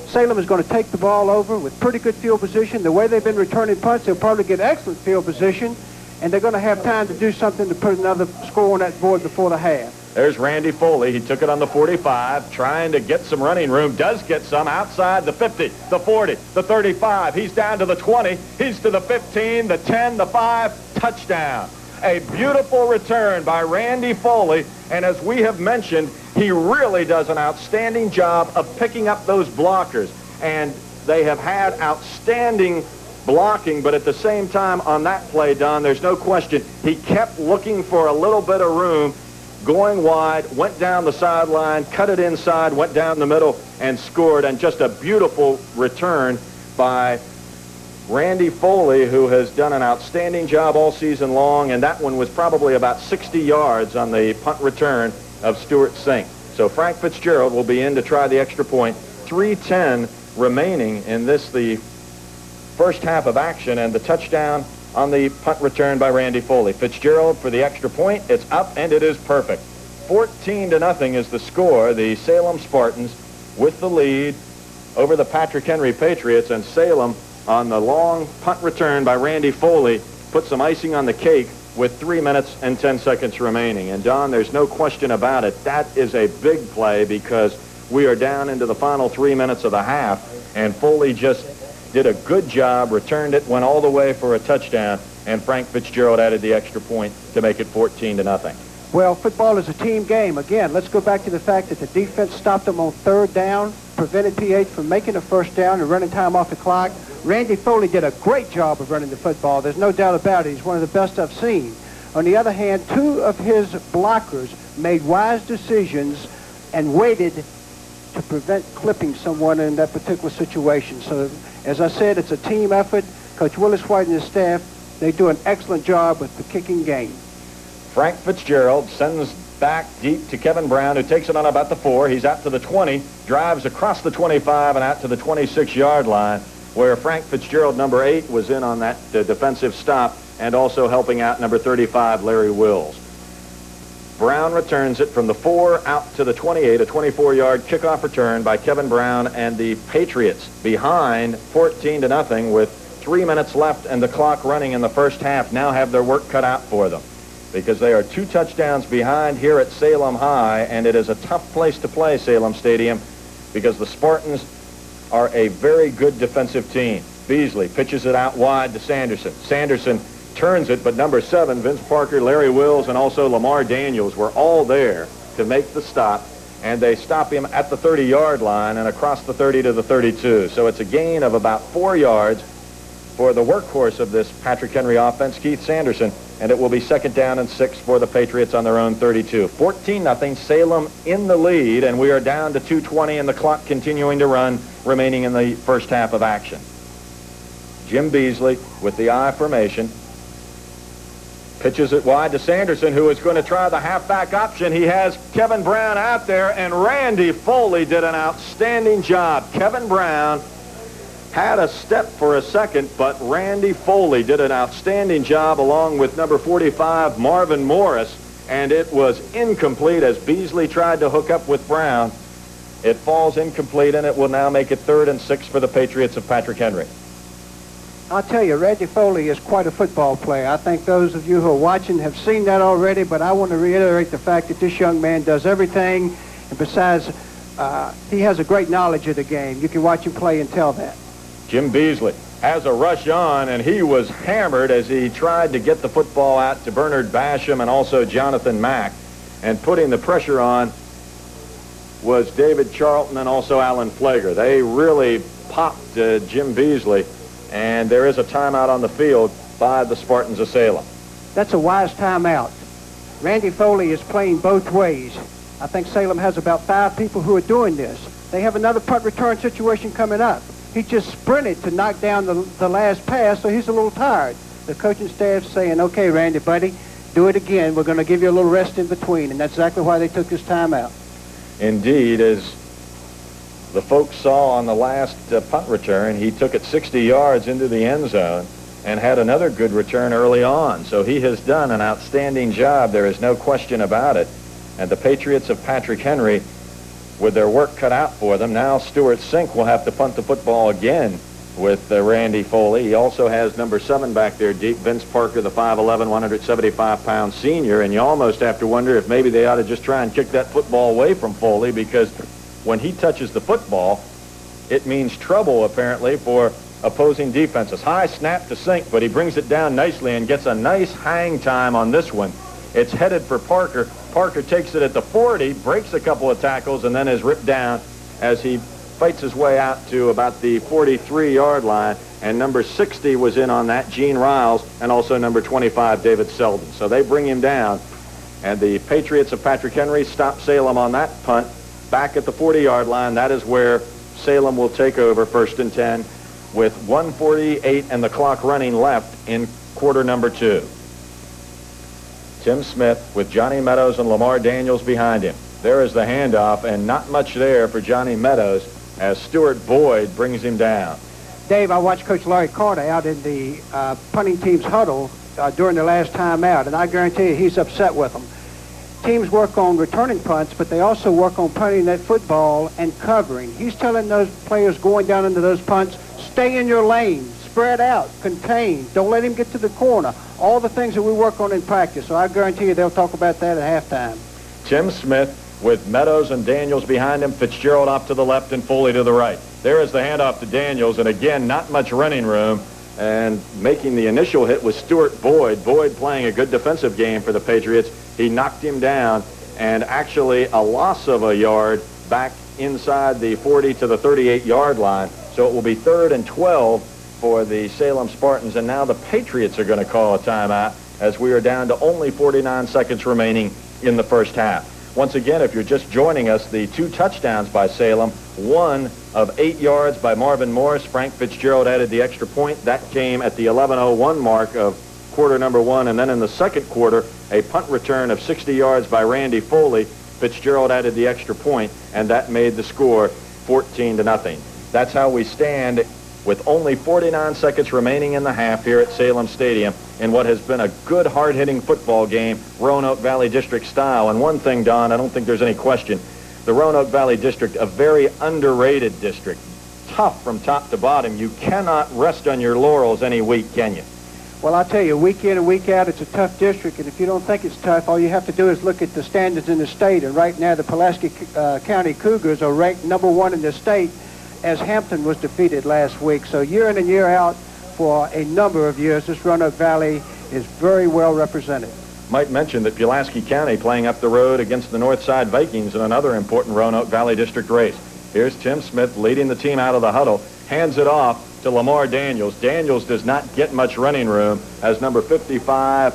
Salem is going to take the ball over with pretty good field position. The way they've been returning punts, they'll probably get excellent field position, and they're going to have time to do something to put another score on that board before the half. There's Randy Foley. He took it on the 45, trying to get some running room. Does get some outside the 50, the 40, the 35. He's down to the 20. He's to the 15, the 10, the 5. Touchdown. A beautiful return by Randy Foley, and as we have mentioned, he really does an outstanding job of picking up those blockers, and they have had outstanding blocking, but at the same time on that play, Don, there's no question, he kept looking for a little bit of room, going wide, went down the sideline, cut it inside, went down the middle, and scored, and just a beautiful return by Randy Foley, who has done an outstanding job all season long, and that one was probably about 60 yards on the punt return of Stuart Sink. So Frank Fitzgerald will be in to try the extra point. 3:10 remaining in this, the first half of action, and the touchdown on the punt return by Randy Foley. Fitzgerald for the extra point. It's up, and it is perfect. 14-0 is the score. The Salem Spartans with the lead over the Patrick Henry Patriots, and Salem on the long punt return by Randy Foley put some icing on the cake with 3 minutes and 10 seconds remaining. And Don, there's no question about it, that is a big play, because we are down into the final 3 minutes of the half, and Foley just did a good job, returned it, went all the way for a touchdown, and Frank Fitzgerald added the extra point to make it 14-0. Well, football is a team game. Again, let's go back to the fact that the defense stopped them on 3rd down, prevented PH from making a 1st down and running time off the clock. Randy Foley did a great job of running the football. There's no doubt about it. He's one of the best I've seen. On the other hand, 2 of his blockers made wise decisions and waited to prevent clipping someone in that particular situation. So, as I said, it's a team effort. Coach Willis White and his staff, they do an excellent job with the kicking game. Frank Fitzgerald sends back deep to Kevin Brown, who takes it on about the 4. He's out to the 20, drives across the 25 and out to the 26-yard line, where Frank Fitzgerald, number 8, was in on that defensive stop, and also helping out number 35, Larry Wills. Brown returns it from the 4 out to the 28, a 24-yard kickoff return by Kevin Brown, and the Patriots behind 14-0 with 3 minutes left and the clock running in the first half, now have their work cut out for them, because they are 2 touchdowns behind here at Salem High, and it is a tough place to play, Salem Stadium, because the Spartans are a very good defensive team. Beasley pitches it out wide to Sanderson. Sanderson turns it, but number 7, Vince Parker, Larry Wills, and also Lamar Daniels were all there to make the stop, and they stop him at the 30-yard line and across the 30 to the 32. So it's a gain of about 4 yards for the workhorse of this Patrick Henry offense, Keith Sanderson, and it will be 2nd down and 6 for the Patriots on their own 32. 14-0, Salem in the lead, and we are down to 2:20 and the clock continuing to run, remaining in the first half of action. Jim Beasley with the I formation. Pitches it wide to Sanderson, who is going to try the halfback option. He has Kevin Brown out there, and Randy Foley did an outstanding job. Kevin Brown had a step for a second, but Randy Foley did an outstanding job along with number 45, Marvin Morris, and it was incomplete as Beasley tried to hook up with Brown. It falls incomplete, and it will now make it 3rd and 6 for the Patriots of Patrick Henry. I'll tell you, Randy Foley is quite a football player. I think those of you who are watching have seen that already, but I want to reiterate the fact that this young man does everything, and besides, he has a great knowledge of the game. You can watch him play and tell that. Jim Beasley has a rush on, and he was hammered as he tried to get the football out to Bernard Basham and also Jonathan Mack, and putting the pressure on was David Charlton and also Alan Flager. They really popped Jim Beasley, and there is a timeout on the field by the Spartans of Salem. That's a wise timeout. Randy Foley is playing both ways. I think Salem has about 5 people who are doing this. They have another punt return situation coming up. He just sprinted to knock down the last pass, so he's a little tired. The coaching staff's saying, okay, Randy, buddy, do it again. We're going to give you a little rest in between, and that's exactly why they took this timeout. Indeed, as the folks saw on the last punt return, he took it 60 yards into the end zone and had another good return early on. So he has done an outstanding job. There is no question about it. And the Patriots of Patrick Henry, with their work cut out for them, now Stuart Sink will have to punt the football again with Randy Foley. He also has number 7 back there deep, Vince Parker, the 5'11", 175-pound senior, and you almost have to wonder if maybe they ought to just try and kick that football away from Foley, because when he touches the football, it means trouble, apparently, for opposing defenses. High snap to Sink, but he brings it down nicely and gets a nice hang time on this one. It's headed for Parker. Parker takes it at the 40, breaks a couple of tackles, and then is ripped down as he fights his way out to about the 43-yard line. And number 60 was in on that, Gene Riles, and also number 25, David Selden. So they bring him down, and the Patriots of Patrick Henry stop Salem on that punt back at the 40-yard line. That is where Salem will take over 1st and 10 with 1:48 and the clock running left in quarter number 2. Tim Smith with Johnny Meadows and Lamar Daniels behind him. There is the handoff, and not much there for Johnny Meadows as Stuart Boyd brings him down. Dave, I watched Coach Larry Carter out in the punting team's huddle during the last time out, and I guarantee you he's upset with them. Teams work on returning punts, but they also work on punting that football and covering. He's telling those players going down into those punts, stay in your lane, spread out, contain, don't let him get to the corner. All the things that we work on in practice. So I guarantee you they'll talk about that at halftime. Tim Smith with Meadows and Daniels behind him, Fitzgerald off to the left and Foley to the right. There is the handoff to Daniels, and again, not much running room. And making the initial hit was Stuart Boyd. Boyd playing a good defensive game for the Patriots. He knocked him down, and actually a loss of a yard back inside the 40 to the 38-yard line. So it will be 3rd and 12 for the Salem Spartans, and now the Patriots are going to call a timeout as we are down to only 49 seconds remaining in the first half. Once again, if you're just joining us, the 2 touchdowns by Salem, 1 of 8 yards by Marvin Morris. Frank Fitzgerald added the extra point. That came at the 11:01 mark of quarter number 1, and then in the second quarter, a punt return of 60 yards by Randy Foley. Fitzgerald added the extra point, and that made the score 14-0. That's how we stand with only 49 seconds remaining in the half here at Salem Stadium in what has been a good, hard-hitting football game, Roanoke Valley District style. And one thing, Don, I don't think there's any question, the Roanoke Valley District, a very underrated district. tough from top to bottom. You cannot rest on your laurels any week, can you? Well, I'll tell you, week in and week out, it's a tough district, and if you don't think it's tough, all you have to do is look at the standings in the state, and right now the Pulaski County Cougars are ranked #1 in the state, as Hampton was defeated last week. So year in and year out, for a number of years, this Roanoke Valley is very well represented. Might mention that Pulaski County playing up the road against the Northside Vikings in another important Roanoke Valley District race. Here's Tim Smith leading the team out of the huddle, hands it off to Lamar Daniels. Daniels does not get much running room as number 55,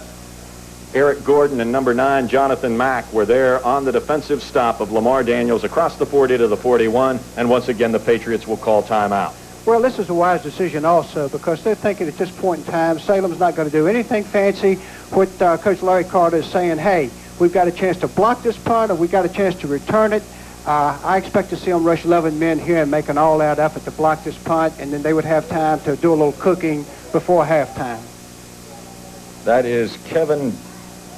Eric Gordon, and number 9, Jonathan Mack, were there on the defensive stop of Lamar Daniels across the 40 to the 41, and once again the Patriots will call timeout. Well, this is a wise decision also because they're thinking at this point in time Salem's not going to do anything fancy. What Coach Larry Carter is saying, hey, we've got a chance to block this punt or we've got a chance to return it. I expect to see them rush 11 men here and make an all-out effort to block this punt, and then they would have time to do a little cooking before halftime. That is Kevin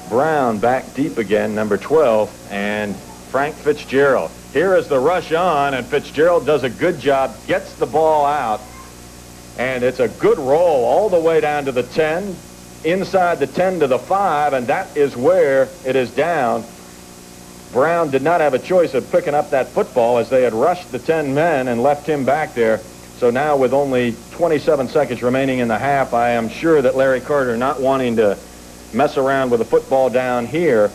Brown back deep again, number 12, and Frank Fitzgerald. Here is the rush on, and Fitzgerald does a good job, gets the ball out, and it's a good roll all the way down to the 10, inside the 10 to the 5, and that is where it is down. Brown did not have a choice of picking up that football as they had rushed the 10 men and left him back there. So now with only 27 seconds remaining in the half, I am sure that Larry Carter, not wanting to mess around with the football down here,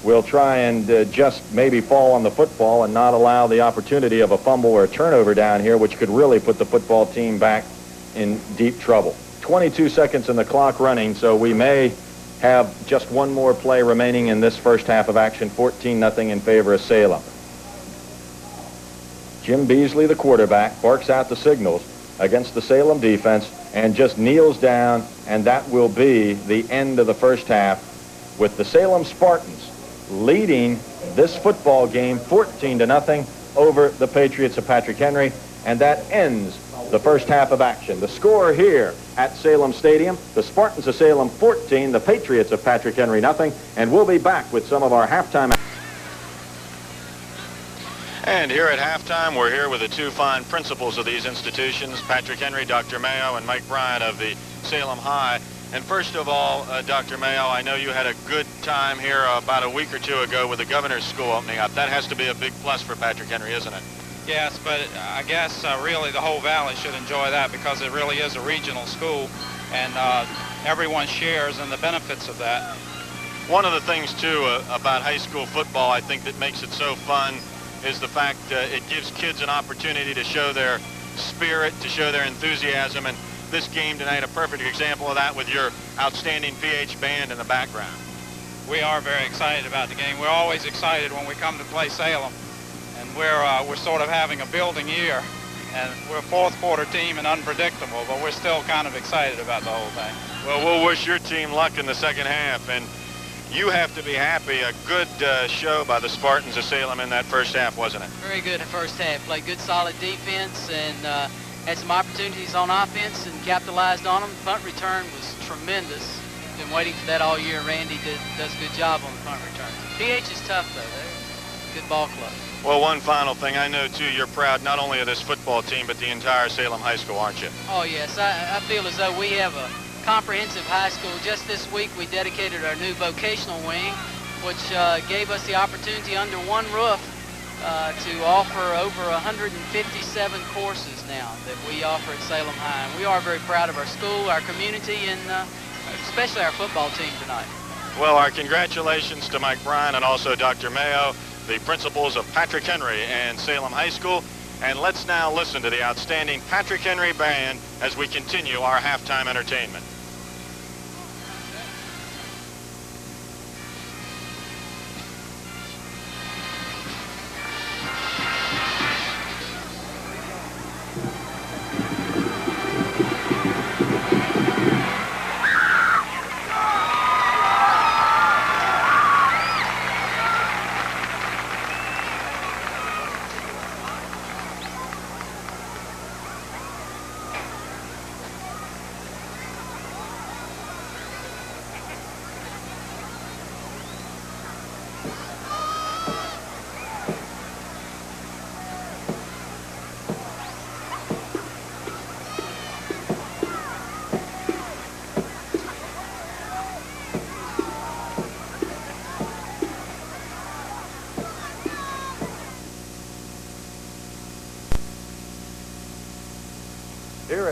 will try and just maybe fall on the football and not allow the opportunity of a fumble or a turnover down here, which could really put the football team back in deep trouble. 22 seconds in the clock running, so we may have just one more play remaining in this first half of action, 14-0 in favor of Salem. Jim Beasley, the quarterback, barks out the signals against the Salem defense and just kneels down, and that will be the end of the first half with the Salem Spartans leading this football game 14-0 over the Patriots of Patrick Henry, and that ends the first half of action. The score here at Salem Stadium, the Spartans of Salem 14, the Patriots of Patrick Henry 0, and we'll be back with some of our halftime. And here at halftime, we're here with the two fine principals of these institutions, Patrick Henry, Dr. Mayo, and Mike Bryant of the Salem High. And first of all, Dr. Mayo, I know you had a good time here about a week or two ago with the Governor's School opening up. That has to be a big plus for Patrick Henry, isn't it? Yes, but I guess really the whole valley should enjoy that because it really is a regional school, and everyone shares in the benefits of that. One of the things, too, about high school football, I think that makes it so fun is the fact it gives kids an opportunity to show their spirit, to show their enthusiasm, and this game tonight, a perfect example of that with your outstanding PH band in the background. We are very excited about the game. We're always excited when we come to play Salem. And we're sort of having a building year, and we're a fourth quarter team and unpredictable, but we're still kind of excited about the whole thing. Well, we'll wish your team luck in the second half, and you have to be happy. A good show by the Spartans of Salem in that first half, wasn't it? Very good in the first half. Played good, solid defense, and had some opportunities on offense and capitalized on them. Punt return was tremendous. Been waiting for that all year. Randy does a good job on the punt return. PH is tough, though. They're a good ball club. Well, one final thing. I know, too, you're proud not only of this football team, but the entire Salem High School, aren't you? Oh, yes. I feel as though we have a comprehensive high school. Just this week, we dedicated our new vocational wing, which gave us the opportunity under one roof to offer over 157 courses now that we offer at Salem High. And we are very proud of our school, our community, and especially our football team tonight. Well, our congratulations to Mike Bryant and also Dr. Mayo, the principals of Patrick Henry and Salem High School. And let's now listen to the outstanding Patrick Henry Band as we continue our halftime entertainment.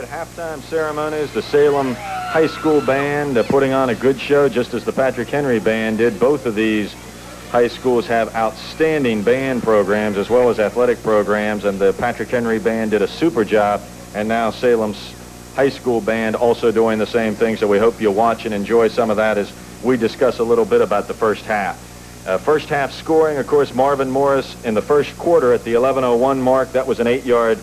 at halftime ceremonies, the Salem High School Band putting on a good show, just as the Patrick Henry Band did. Both of these high schools have outstanding band programs as well as athletic programs, and the Patrick Henry Band did a super job, and now Salem's High School Band also doing the same thing, so we hope you'll watch and enjoy some of that as we discuss a little bit about the first half. First half scoring, of course, Marvin Morris in the first quarter at the 11:01 mark. That was an 8-yard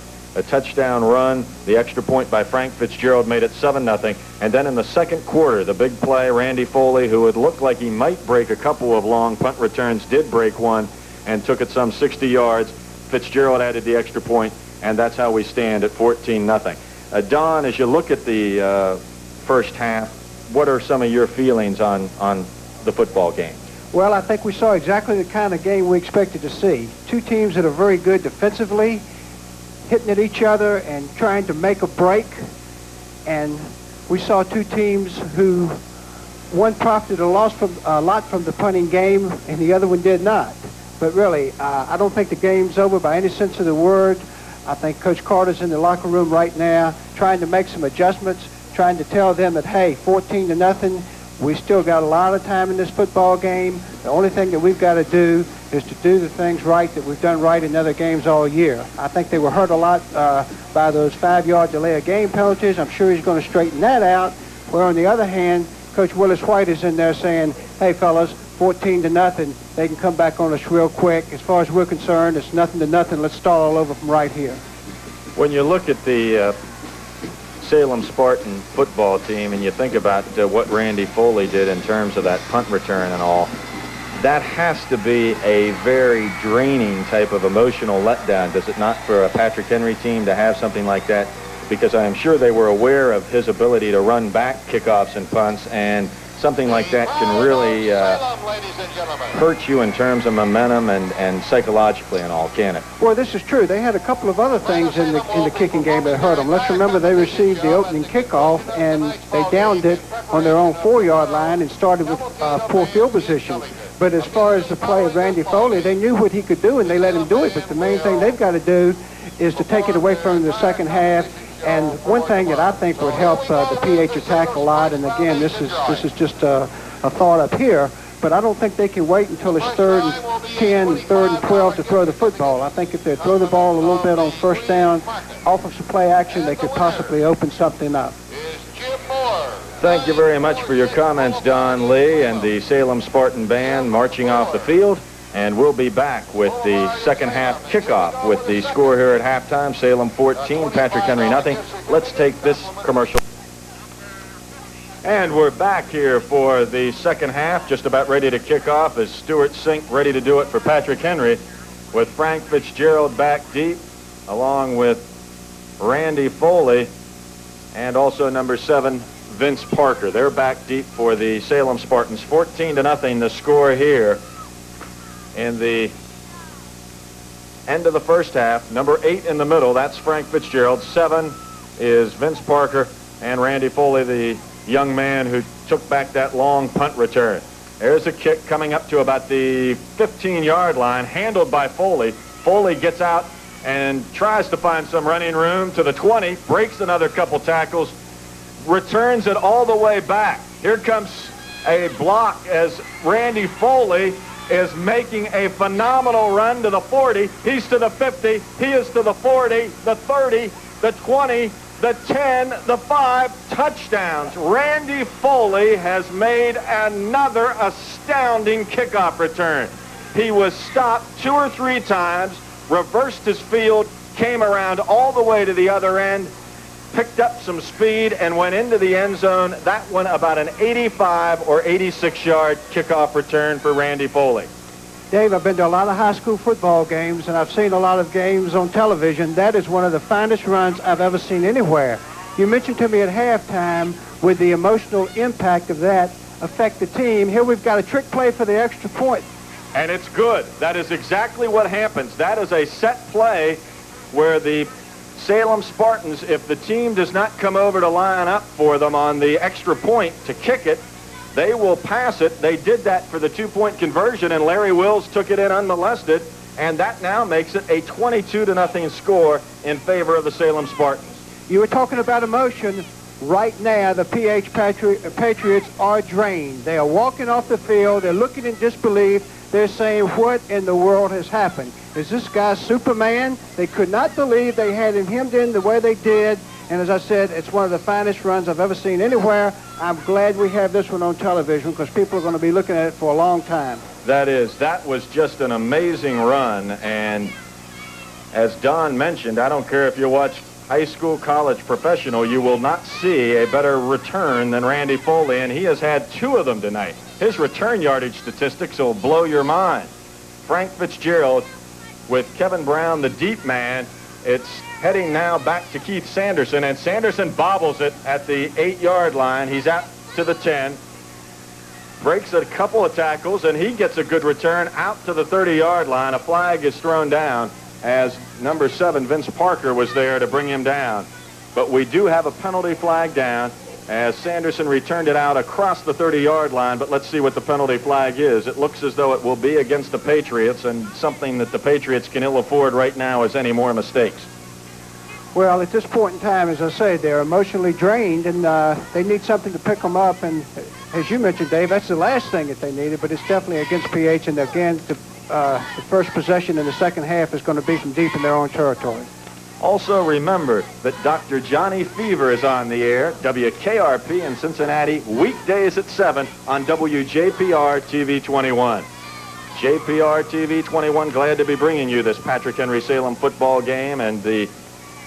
touchdown run. The extra point by Frank Fitzgerald made it 7-0. And then in the second quarter, the big play, Randy Foley, who had looked like he might break a couple of long punt returns, did break one and took it some 60 yards. Fitzgerald added the extra point, and that's how we stand at 14-0. Don, as you look at the first half, what are some of your feelings on the football game? Well, I think we saw exactly the kind of game we expected to see. Two teams that are very good defensively, hitting at each other and trying to make a break. And we saw two teams who, one profited a lot from the punting game, and the other one did not. But really, I don't think the game's over by any sense of the word. I think Coach Carter's in the locker room right now trying to make some adjustments, trying to tell them that, hey, 14-0, we still got a lot of time in this football game. The only thing that we've got to do is to do the things right that we've done right in other games all year. I think they were hurt a lot by those 5-yard delay of game penalties. I'm sure he's going to straighten that out. Where on the other hand, Coach Willis White is in there saying, hey, fellas, 14-0, they can come back on us real quick. As far as we're concerned, it's 0-0. Let's start all over from right here. When you look at the Salem Spartan football team and you think about what Randy Foley did in terms of that punt return and all, that has to be a very draining type of emotional letdown, does it not, for a Patrick Henry team to have something like that? Because I am sure they were aware of his ability to run back kickoffs and punts, and something like that can really hurt you in terms of momentum and psychologically and all, can it? Well, this is true. They had a couple of other things in the kicking game that hurt them. Let's remember they received the opening kickoff, and they downed it on their own 4-yard line and started with poor field position. But as far as the play of Randy Foley, they knew what he could do, and they let him do it. But the main thing they've got to do is to take it away from him in the second half. And one thing that I think would help the PH attack a lot, and again, this is just a thought up here, but I don't think they can wait until it's 3rd and 10, 3rd and 12 to throw the football. I think if they throw the ball a little bit on first down, off of some play action, they could possibly open something up. Thank you very much for your comments, Don Lee, and the Salem Spartan Band marching off the field. And we'll be back with the second half kickoff with the score here at halftime. Salem 14, Patrick Henry nothing. Let's take this commercial. And we're back here for the second half, just about ready to kick off as Stuart Sink ready to do it for Patrick Henry, with Frank Fitzgerald back deep, along with Randy Foley and also number 7, Vince Parker. They're back deep for the Salem Spartans. 14-0 the score here in the end of the first half. Number 8 in the middle, that's Frank Fitzgerald. 7 is Vince Parker, and Randy Foley, the young man who took back that long punt return. There's a kick coming up to about the 15-yard line, handled by Foley. Foley gets out and tries to find some running room to the 20, breaks another couple tackles, returns it all the way back. Here comes a block as Randy Foley is making a phenomenal run to the 40. He's to the 50. He is to the 40, the 30, the 20, the 10, the 5. Touchdowns. Randy Foley has made another astounding kickoff return. He was stopped 2 or 3 times, reversed his field, came around all the way to the other end, picked up some speed, and went into the end zone. That one about an 85 or 86-yard kickoff return for Randy Foley. Dave, I've been to a lot of high school football games, and I've seen a lot of games on television. That is one of the finest runs I've ever seen anywhere. You mentioned to me at halftime, with the emotional impact of that affect the team. Here we've got a trick play for the extra point. And it's good. That is exactly what happens. That is a set play where the Salem Spartans, if the team does not come over to line up for them on the extra point to kick it, they will pass it. They did that for the 2-point conversion, and Larry Wills took it in unmolested, and that now makes it a 22-0 score in favor of the Salem Spartans. You were talking about emotion. Right now, the Patriots are drained. They are walking off the field. They're looking in disbelief. They're saying, what in the world has happened? Is this guy Superman? They could not believe they had him hemmed in the way they did. And as I said, it's one of the finest runs I've ever seen anywhere. I'm glad we have this one on television because people are going to be looking at it for a long time. That was just an amazing run. And as Don mentioned, I don't care if you watch high school, college, professional, you will not see a better return than Randy Foley, and he has had 2 of them tonight. His return yardage statistics will blow your mind. Frank Fitzgerald with Kevin Brown, the deep man. It's heading now back to Keith Sanderson, and Sanderson bobbles it at the 8-yard line. He's out to the 10, breaks a couple of tackles, and he gets a good return out to the 30-yard line. A flag is thrown down as number 7, Vince Parker, was there to bring him down. But we do have a penalty flag down as Sanderson returned it out across the 30-yard line. But let's see what the penalty flag is. It looks as though it will be against the Patriots, and something that the Patriots can ill afford right now is any more mistakes. Well, at this point in time, as I say, they're emotionally drained, and they need something to pick them up. And as you mentioned, Dave, that's the last thing that they needed, but it's definitely against PH. And again, the first possession in the second half is going to be from deep in their own territory. Also remember that Dr. Johnny Fever is on the air, WKRP in Cincinnati, weekdays at 7 on WJPR TV 21. JPR TV 21, glad to be bringing you this Patrick Henry Salem football game, and the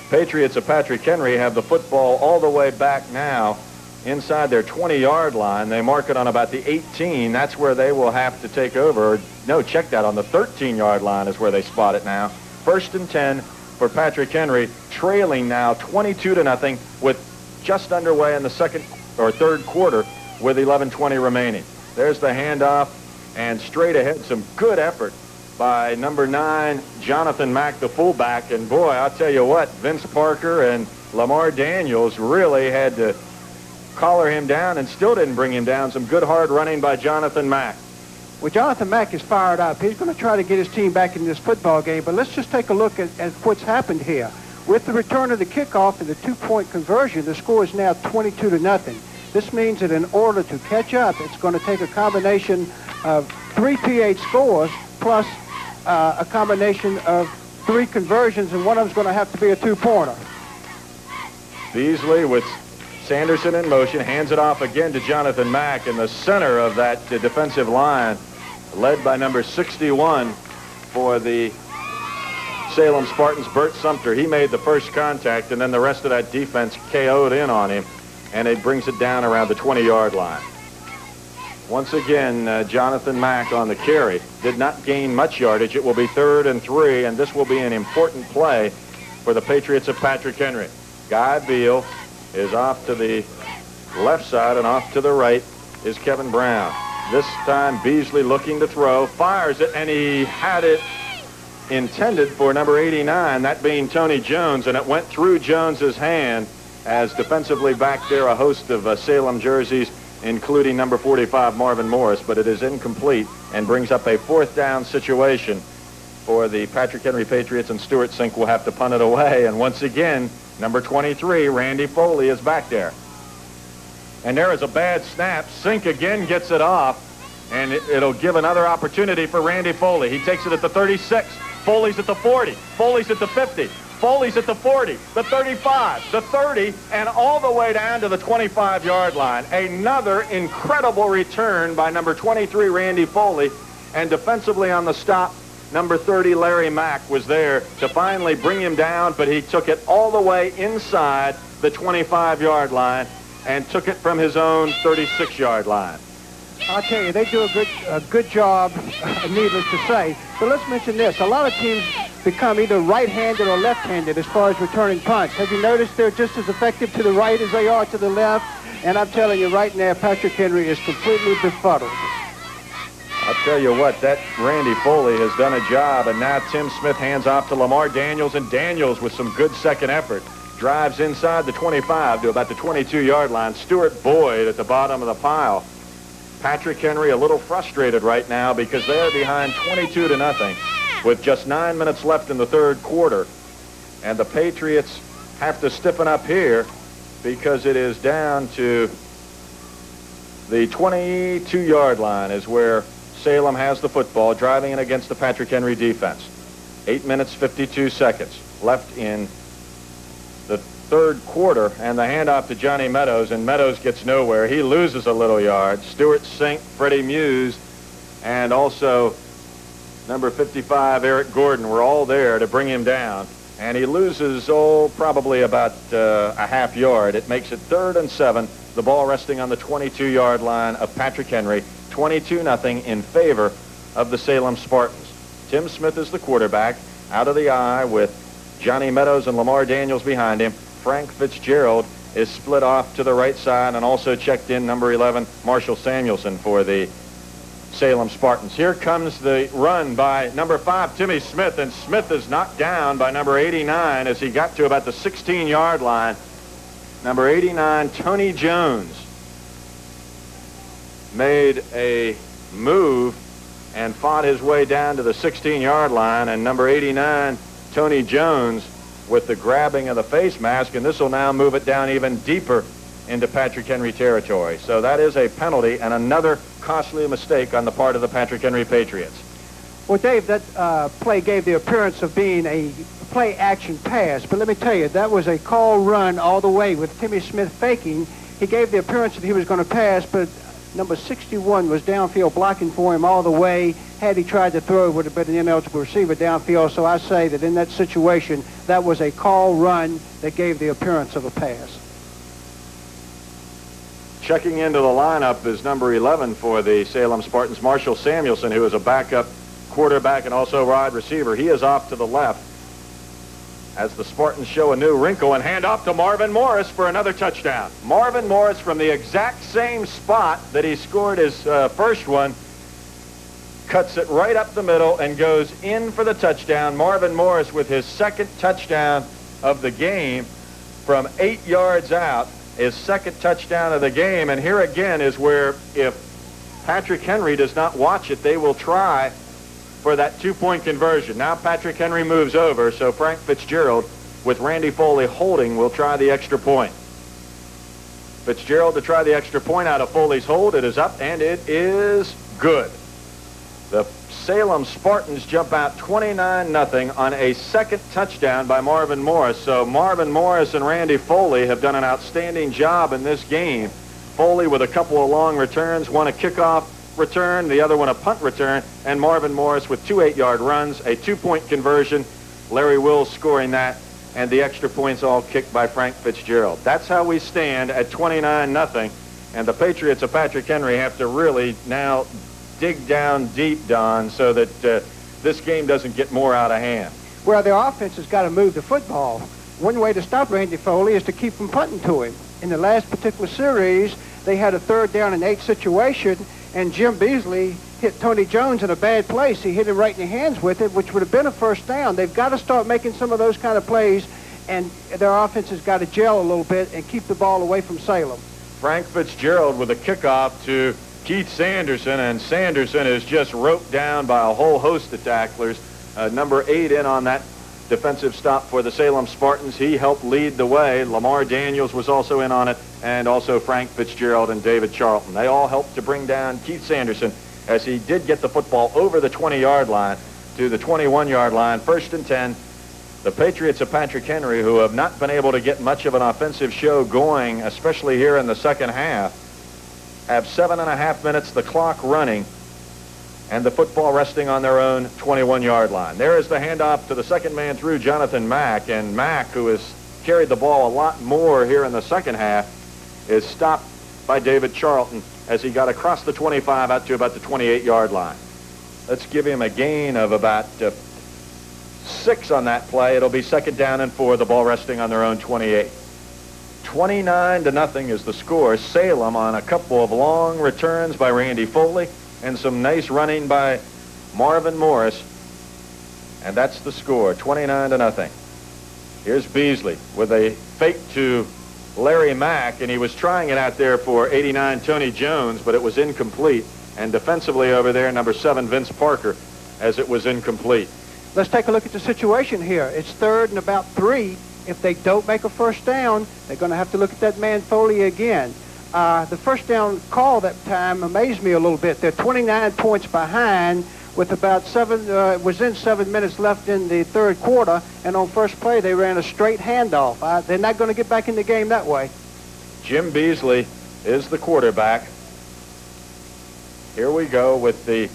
Patriots of Patrick Henry have the football all the way back now inside their 20-yard line. They mark it on about the 18. That's where they will have to take over. No, check that. On the 13-yard line is where they spot it now. 1st and 10 for Patrick Henry, trailing now 22-0 with just underway in the second or third quarter with 11:20 remaining. There's the handoff, and straight ahead, some good effort by number 9, Jonathan Mack, the fullback. And boy, I'll tell you what, Vince Parker and Lamar Daniels really had to collar him down and still didn't bring him down. Some good hard running by Jonathan Mack. Well, Jonathan Mack is fired up. He's going to try to get his team back in this football game. But let's just take a look at what's happened here. With the return of the kickoff and the 2-point conversion, the score is now 22-0. This means that in order to catch up, it's going to take a combination of 3 PH scores plus a combination of 3 conversions, and one of them's going to have to be a 2-pointer. Beasley with Sanderson in motion, hands it off again to Jonathan Mack in the center of that defensive line, led by number 61 for the Salem Spartans, Bert Sumter. He made the first contact, and then the rest of that defense KO'd in on him, and it brings it down around the 20-yard line. Once again, Jonathan Mack on the carry. Did not gain much yardage. It will be 3rd and 3, and this will be an important play for the Patriots of Patrick Henry. Guy Beal is off to the left side, and off to the right is Kevin Brown. This time Beasley looking to throw, fires it, and he had it intended for number 89, that being Tony Jones, and it went through Jones's hand as defensively back there a host of Salem jerseys, including number 45 Marvin Morris, but it is incomplete and brings up a 4th down situation for the Patrick Henry Patriots, and Stuart Sink will have to punt it away. And once again, number 23, Randy Foley, is back there. And there is a bad snap. Sink again gets it off, and it'll give another opportunity for Randy Foley. He takes it at the 36. Foley's at the 40. Foley's at the 50. Foley's at the 40, the 35, the 30, and all the way down to the 25-yard line. Another incredible return by number 23, Randy Foley, and defensively on the stop, number 30, Larry Mack, was there to finally bring him down, but he took it all the way inside the 25-yard line and took it from his own 36-yard line. I'll tell you, they do a good job, needless to say. But let's mention this. A lot of teams become either right-handed or left-handed as far as returning punts. Have you noticed they're just as effective to the right as they are to the left? And I'm telling you right now, Patrick Henry is completely befuddled. I'll tell you what, that Randy Foley has done a job, and now Tim Smith hands off to Lamar Daniels, and Daniels with some good second effort drives inside the 25 to about the 22-yard line. Stuart Boyd at the bottom of the pile. Patrick Henry a little frustrated right now because they're behind 22-0 with just 9 minutes left in the third quarter. And the Patriots have to stiffen up here because it is down to the 22-yard line is where Salem has the football, driving in against the Patrick Henry defense. 8 minutes, 52 seconds left in the third quarter, and the handoff to Johnny Meadows, and Meadows gets nowhere. He loses a little yard. Stuart Sink, Freddie Muse, and also number 55, Eric Gordon, were all there to bring him down. And he loses, probably about a half yard. It makes it 3rd and 7. The ball resting on the 22-yard line of Patrick Henry. 22-0 in favor of the Salem Spartans. Tim Smith is the quarterback. Out of the eye with Johnny Meadows and Lamar Daniels behind him. Frank Fitzgerald is split off to the right side, and also checked in number 11, Marshall Samuelson, for the Salem Spartans. Here comes the run by number 5, Timmy Smith, and Smith is knocked down by number 89 as he got to about the 16-yard line. Number 89, Tony Jones, made a move and fought his way down to the 16-yard line, and number 89, Tony Jones, with the grabbing of the face mask, and this will now move it down even deeper into Patrick Henry territory. So that is a penalty and another costly mistake on the part of the Patrick Henry Patriots. Well, Dave, that play gave the appearance of being a play-action pass, but let me tell you, that was a call run all the way with Timmy Smith faking. He gave the appearance that he was going to pass, but number 61 was downfield blocking for him all the way. Had he tried to throw, it would have been an ineligible receiver downfield. So I say that in that situation, that was a call run that gave the appearance of a pass. Checking into the lineup is number 11 for the Salem Spartans, Marshall Samuelson, who is a backup quarterback and also wide receiver. He is off to the left as the Spartans show a new wrinkle and hand off to Marvin Morris for another touchdown. Marvin Morris from the exact same spot that he scored his first one, cuts it right up the middle and goes in for the touchdown. Marvin Morris with his second touchdown of the game from 8 yards out, his second touchdown of the game. And here again is where, if Patrick Henry does not watch it, they will try for that 2-point conversion. Now Patrick Henry moves over, so Frank Fitzgerald with Randy Foley holding will try the extra point. Fitzgerald to try the extra point out of Foley's hold. It is up, and it is good. The Salem Spartans jump out 29-0 on a second touchdown by Marvin Morris. So Marvin Morris and Randy Foley have done an outstanding job in this game. Foley with a couple of long returns, one a kickoff return, the other one a punt return, and Marvin Morris with 2 8-yard runs, a 2-point conversion, Larry Wills scoring that, and the extra points all kicked by Frank Fitzgerald. That's how we stand at 29-0, and the Patriots of Patrick Henry have to really now dig down deep, Don, so that this game doesn't get more out of hand. Well, their offense has got to move the football. One way to stop Randy Foley is to keep from punting to him. In the last particular series, they had a 3rd down and 8 situation, and Jim Beasley hit Tony Jones in a bad place. He hit him right in the hands with it, which would have been a first down. They've got to start making some of those kind of plays, and their offense has got to gel a little bit and keep the ball away from Salem. Frank Fitzgerald with a kickoff to Keith Sanderson, and Sanderson is just roped down by a whole host of tacklers. Number 8 in on that defensive stop for the Salem Spartans. He helped lead the way. Lamar Daniels was also in on it, and also Frank Fitzgerald and David Charlton. They all helped to bring down Keith Sanderson as he did get the football over the 20-yard line to the 21-yard line. 1st and 10. The Patriots of Patrick Henry, who have not been able to get much of an offensive show going, especially here in the second half, have 7.5 minutes, the clock running, and the football resting on their own 21-yard line. There is the handoff to the second man through, Jonathan Mack, and Mack, who has carried the ball a lot more here in the second half, is stopped by David Charlton as he got across the 25 out to about the 28-yard line. Let's give him a gain of about 6 on that play. It'll be 2nd down and 4, the ball resting on their own 28. 29-0 is the score. Salem on a couple of long returns by Randy Foley and some nice running by Marvin Morris. And that's the score, 29-0. Here's Beasley with a fake to Larry Mack, and he was trying it out there for 89 Tony Jones, but it was incomplete. And defensively over there, number 7 Vince Parker, as it was incomplete. Let's take a look at the situation here. It's 3rd and about 3 If they don't make a first down, they're going to have to look at that man Foley again. The first down call that time amazed me a little bit. They're 29 points behind with about within 7 minutes left in the third quarter, and on first play they ran a straight handoff. They're not going to get back in the game that way. Jim Beasley is the quarterback. Here we go with the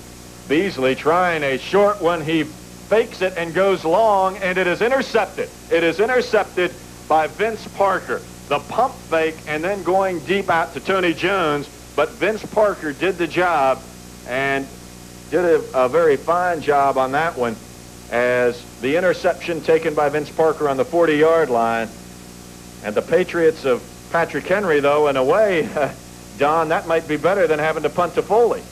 Beasley trying a short one. He fakes it and goes long, and it is intercepted. It is intercepted by Vince Parker. The pump fake and then going deep out to Tony Jones, but Vince Parker did the job and did a very fine job on that one, as the interception taken by Vince Parker on the 40-yard line. And the Patriots of Patrick Henry, though, in a way, Don, that might be better than having to punt to Foley.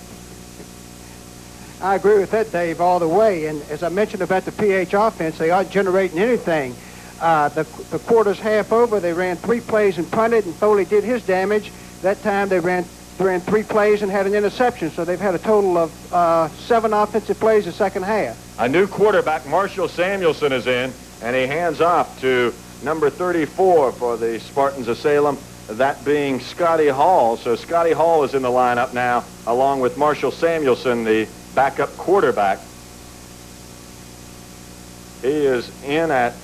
I agree with that, Dave, all the way. And as I mentioned about the PH offense, they aren't generating anything. The quarter's half over. They ran 3 plays and punted, and Foley did his damage. That time they ran 3 plays and had an interception. So they've had a total of 7 offensive plays the second half. A new quarterback, Marshall Samuelson, is in, and he hands off to number 34 for the Spartans of Salem, that being Scotty Hall. So Scotty Hall is in the lineup now, along with Marshall Samuelson, the backup quarterback. He is in at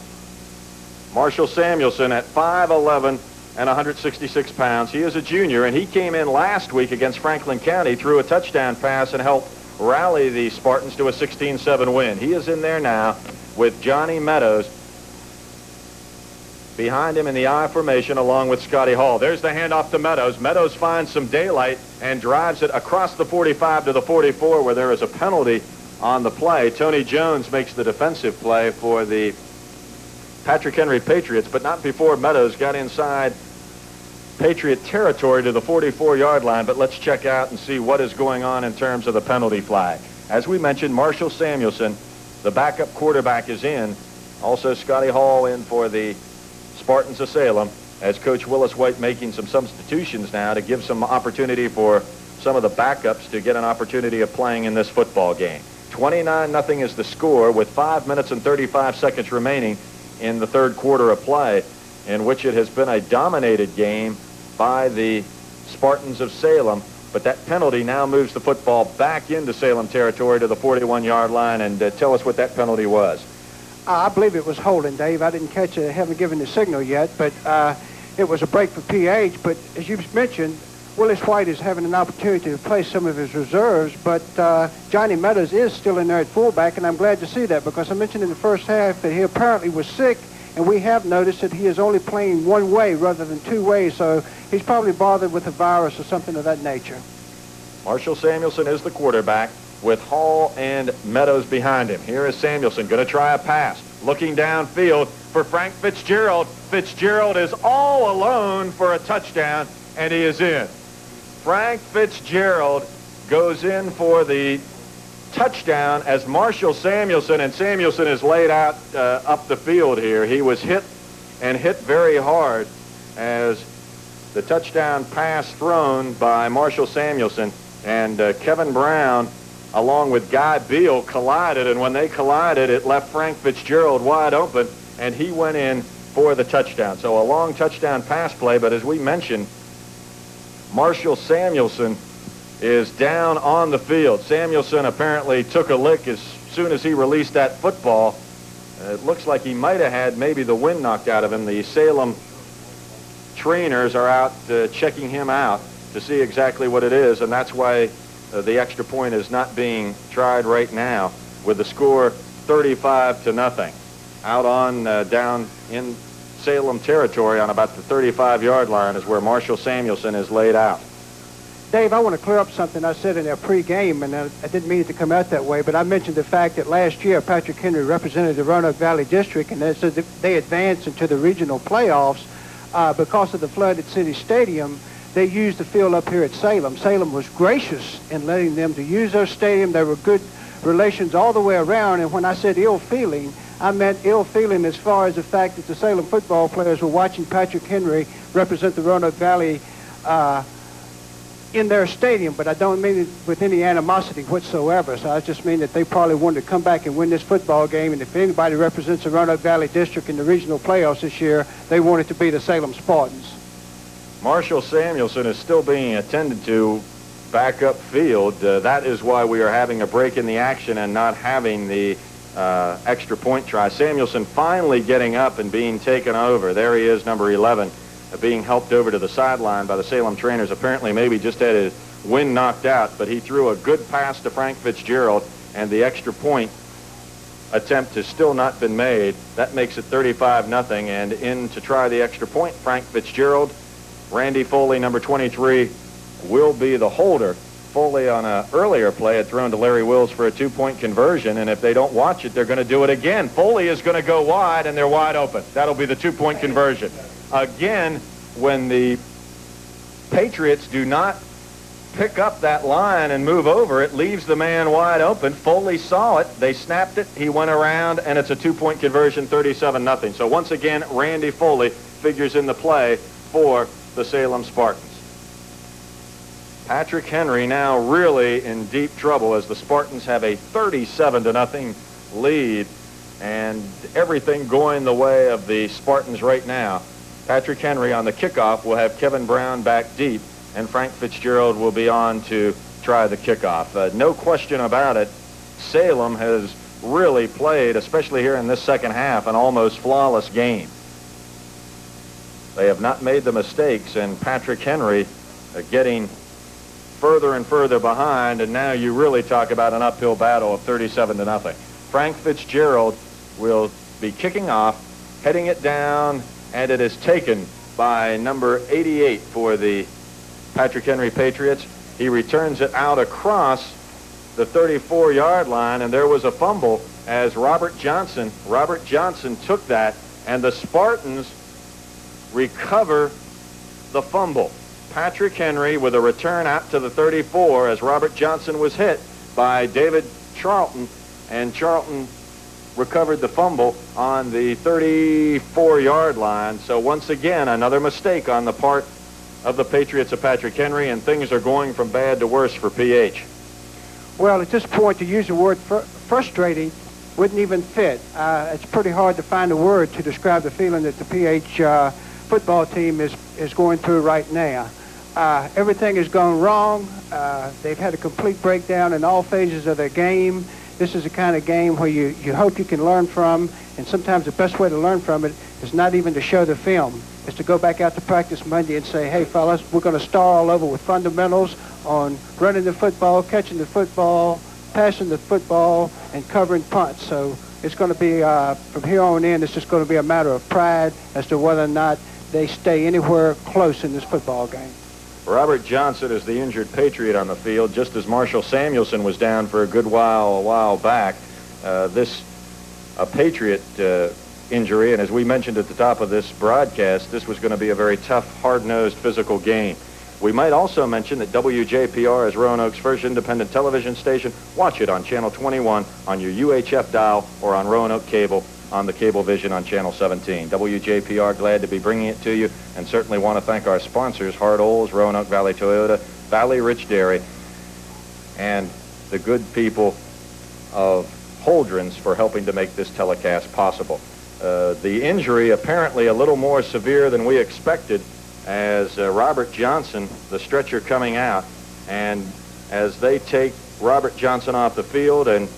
Marshall Samuelson at 5'11" and 166 pounds. He is a junior, and he came in last week against Franklin County, threw a touchdown pass, and helped rally the Spartans to a 16-7 win. He is in there now with Johnny Meadows behind him in the I formation, along with Scotty Hall. There's the handoff to Meadows. Meadows finds some daylight and drives it across the 45 to the 44, where there is a penalty on the play. Tony Jones makes the defensive play for the Patrick Henry Patriots, but not before Meadows got inside Patriot territory to the 44-yard line. But let's check out and see what is going on in terms of the penalty flag. As we mentioned, Marshall Samuelson, the backup quarterback, is in. Also Scotty Hall in for the Spartans of Salem, as Coach Willis White making some substitutions now to give some opportunity for some of the backups to get an opportunity of playing in this football game. 29-0 is the score, with 5 minutes and 35 seconds remaining in the third quarter of play, in which it has been a dominated game by the Spartans of Salem. But that penalty now moves the football back into Salem territory to the 41-yard line. And tell us what that penalty was. I believe it was holding, Dave. I didn't catch it. I haven't given the signal yet, but it was a break for PH. But as you mentioned, Willis White is having an opportunity to play some of his reserves, but Johnny Meadows is still in there at fullback, and I'm glad to see that, because I mentioned in the first half that he apparently was sick, and we have noticed that he is only playing one way rather than 2 ways, so he's probably bothered with a virus or something of that nature. Marshall Samuelson is the quarterback, with Hall and Meadows behind him. Here is Samuelson going to try a pass, looking downfield for Frank Fitzgerald. Fitzgerald is all alone for a touchdown, and he is in. Frank Fitzgerald goes in for the touchdown as Marshall Samuelson, and Samuelson is laid out up the field here. He was hit and hit very hard as the touchdown pass thrown by Marshall Samuelson, and Kevin Brown along with Guy Beal collided, and when they collided, it left Frank Fitzgerald wide open, and he went in for the touchdown. So a long touchdown pass play, but as we mentioned, Marshall Samuelson is down on the field. Samuelson apparently took a lick as soon as he released that football. It looks like he might have had maybe the wind knocked out of him. The Salem trainers are out checking him out to see exactly what it is, and that's why the extra point is not being tried right now, with the score 35-0. Out on down in Salem territory on about the 35-yard line is where Marshall Samuelson is laid out. Dave, I want to clear up something I said in our pregame, and I didn't mean it to come out that way, but I mentioned the fact that last year Patrick Henry represented the Roanoke Valley District, and they advanced into the regional playoffs because of the flooded city stadium. They used the field up here at Salem. Salem was gracious in letting them to use their stadium. There were good relations all the way around, and when I said ill feeling, I meant ill feeling as far as the fact that the Salem football players were watching Patrick Henry represent the Roanoke Valley in their stadium, but I don't mean it with any animosity whatsoever. So I just mean that they probably wanted to come back and win this football game, and if anybody represents the Roanoke Valley District in the regional playoffs this year, they want it to be the Salem Spartans. Marshall Samuelson is still being attended to back up field. That is why we are having a break in the action and not having the extra point try. Samuelson finally getting up and being taken over. There he is, number 11, being helped over to the sideline by the Salem trainers. Apparently maybe just had his wind knocked out, but he threw a good pass to Frank Fitzgerald, and the extra point attempt has still not been made. That makes it 35-0, and in to try the extra point, Frank Fitzgerald. Randy Foley, number 23, will be the holder. Foley on an earlier play had thrown to Larry Wills for a 2-point conversion, and if they don't watch it, they're going to do it again. Foley is going to go wide, and they're wide open. That'll be the 2-point conversion. Again, when the Patriots do not pick up that line and move over, it leaves the man wide open. Foley saw it. They snapped it. He went around, and it's a 2-point conversion, 37-0. So once again, Randy Foley figures in the play for the Salem Spartans. Patrick Henry now really in deep trouble as the Spartans have a 37-0 lead, and everything going the way of the Spartans right now. Patrick Henry on the kickoff will have Kevin Brown back deep, and Frank Fitzgerald will be on to try the kickoff. No question about it, Salem has really played, especially here in this second half, an almost flawless game. They have not made the mistakes, and Patrick Henry getting further and further behind, and now you really talk about an uphill battle of 37-0. Frank Fitzgerald will be kicking off, heading it down, and it is taken by number 88 for the Patrick Henry Patriots. He returns it out across the 34-yard line, and there was a fumble as Robert Johnson took that, and the Spartans recover the fumble. Patrick Henry with a return out to the 34 as Robert Johnson was hit by David Charlton, and Charlton recovered the fumble on the 34-yard line. So once again, another mistake on the part of the Patriots of Patrick Henry, and things are going from bad to worse for PH. Well, at this point, to use the word frustrating wouldn't even fit. It's pretty hard to find a word to describe the feeling that the PH football team is going through right now. Everything has gone wrong. They've had a complete breakdown in all phases of their game. This is the kind of game where you hope you can learn from, and sometimes the best way to learn from it is not even to show the film. It's to go back out to practice Monday and say, hey, fellas, we're going to start all over with fundamentals on running the football, catching the football, passing the football, and covering punts. So it's going to be, from here on in, it's just going to be a matter of pride as to whether or not they stay anywhere close in this football game. Robert Johnson is the injured Patriot on the field, just as Marshall Samuelson was down for a good while a while back. This Patriot injury, and as we mentioned at the top of this broadcast, this was going to be a very tough, hard-nosed, physical game. We might also mention that WJPR is Roanoke's first independent television station. Watch it on Channel 21 on your UHF dial or on Roanoke Cable on the Cablevision on Channel 17. WJPR, glad to be bringing it to you, and certainly want to thank our sponsors, Hart Olds, Roanoke Valley Toyota, Valley Rich Dairy, and the good people of Holdren's for helping to make this telecast possible. The injury apparently a little more severe than we expected, as Robert Johnson, the stretcher coming out, and as they take Robert Johnson off the field and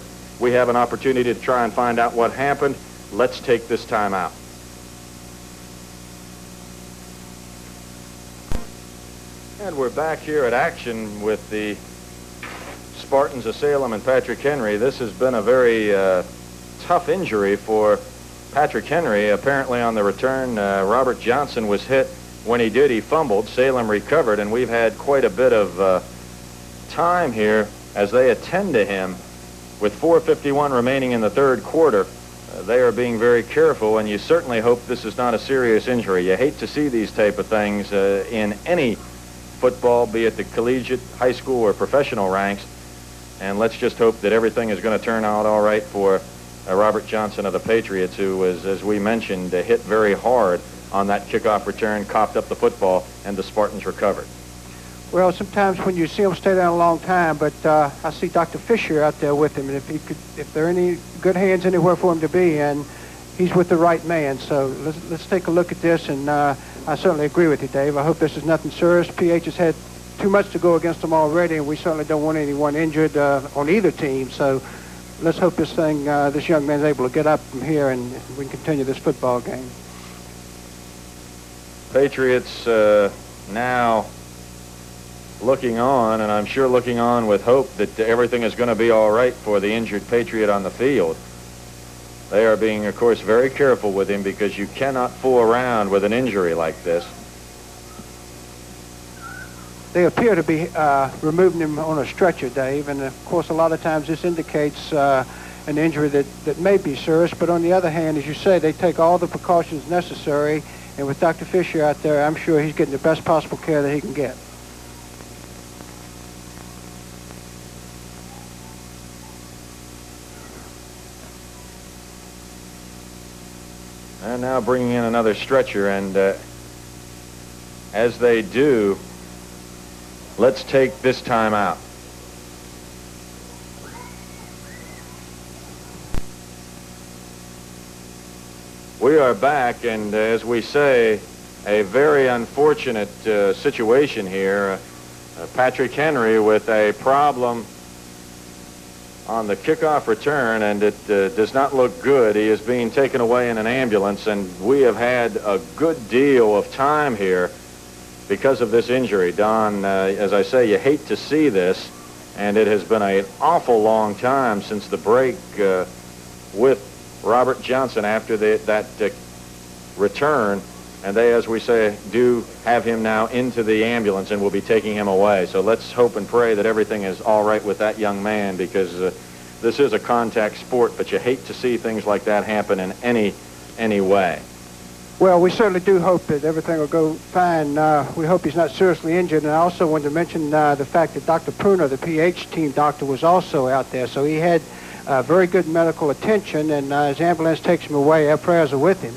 we have an opportunity to try and find out what happened, let's take this time out. And we're back here at action with the Spartans of Salem and Patrick Henry. This has been a very tough injury for Patrick Henry. Apparently on the return, Robert Johnson was hit. When he did, he fumbled. Salem recovered, and we've had quite a bit of time here as they attend to him. With 4:51 remaining in the third quarter, they are being very careful, and you certainly hope this is not a serious injury. You hate to see these type of things in any football, be it the collegiate, high school, or professional ranks. And let's just hope that everything is going to turn out all right for Robert Johnson of the Patriots, who was, as we mentioned, hit very hard on that kickoff return, coughed up the football, and the Spartans recovered. Well, sometimes when you see him stay down a long time, but I see Dr. Fisher out there with him, and if there are any good hands anywhere for him to be in, he's with the right man. So let's take a look at this, and I certainly agree with you, Dave. I hope this is nothing serious. PH has had too much to go against them already, and we certainly don't want anyone injured on either team. So let's hope this young man's able to get up from here and we can continue this football game. Patriots now looking on, and I'm sure looking on with hope that everything is going to be all right for the injured Patriot on the field. They are being, of course, very careful with him because you cannot fool around with an injury like this. They appear to be removing him on a stretcher, Dave, and of course a lot of times this indicates an injury that may be serious, but on the other hand, as you say, they take all the precautions necessary, and with Dr. Fisher out there, I'm sure he's getting the best possible care that he can get. And now bringing in another stretcher, and as they do, let's take this time out. We are back, and as we say, a very unfortunate situation here. Patrick Henry with a problem on the kickoff return, and it does not look good. He is being taken away in an ambulance, and we have had a good deal of time here because of this injury. Don, as I say, you hate to see this, and it has been an awful long time since the break with Robert Johnson after that return, and they, as we say, do have him now into the ambulance and will be taking him away. So let's hope and pray that everything is all right with that young man, because this is a contact sport, but you hate to see things like that happen in any way. Well, we certainly do hope that everything will go fine. We hope he's not seriously injured, and I also wanted to mention the fact that Dr. Pruner, the PH team doctor, was also out there, so he had very good medical attention, and his ambulance takes him away. Our prayers are with him.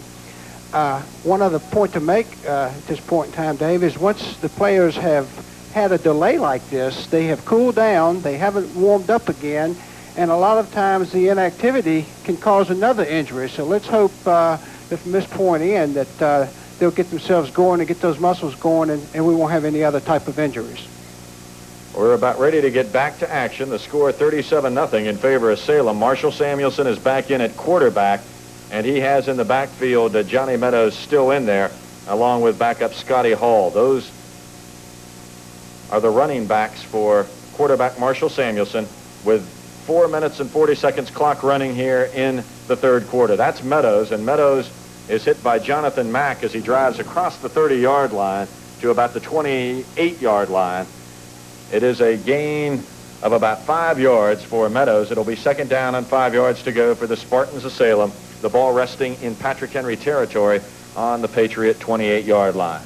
One other point to make at this point in time, Dave, is once the players have had a delay like this, they have cooled down, they haven't warmed up again, and a lot of times the inactivity can cause another injury. So let's hope that from this point in that they'll get themselves going and get those muscles going, and we won't have any other type of injuries. We're about ready to get back to action. The score 37-0 in favor of Salem. Marshall Samuelson is back in at quarterback, and he has in the backfield Johnny Meadows still in there, along with backup Scotty Hall. Those are the running backs for quarterback Marshall Samuelson, with 4 minutes and 40 seconds clock running here in the third quarter. That's Meadows, and Meadows is hit by Jonathan Mack as he drives across the 30-yard line to about the 28-yard line. It is a gain of about 5 yards for Meadows. It'll be second down and 5 yards to go for the Spartans of Salem. The ball resting in Patrick Henry territory on the Patriot 28-yard line.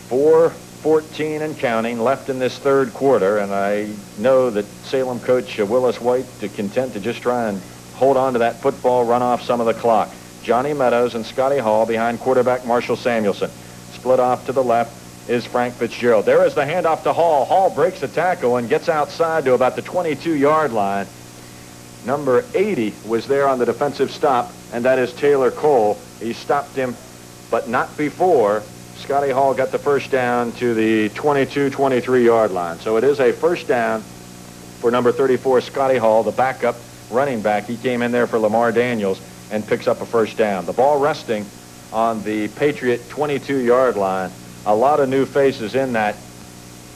4:14 and counting left in this third quarter, and I know that Salem coach Willis White is content to just try and hold on to that football, run off some of the clock. Johnny Meadows and Scotty Hall behind quarterback Marshall Samuelson. Split off to the left is Frank Fitzgerald. There is the handoff to Hall. Hall breaks the tackle and gets outside to about the 22-yard line. Number 80 was there on the defensive stop, and that is Taylor Cole. He stopped him, but not before Scotty Hall got the first down to the 22-23-yard line. So it is a first down for number 34, Scotty Hall, the backup running back. He came in there for Lamar Daniels and picks up a first down. The ball resting on the Patriot 22-yard line. A lot of new faces in that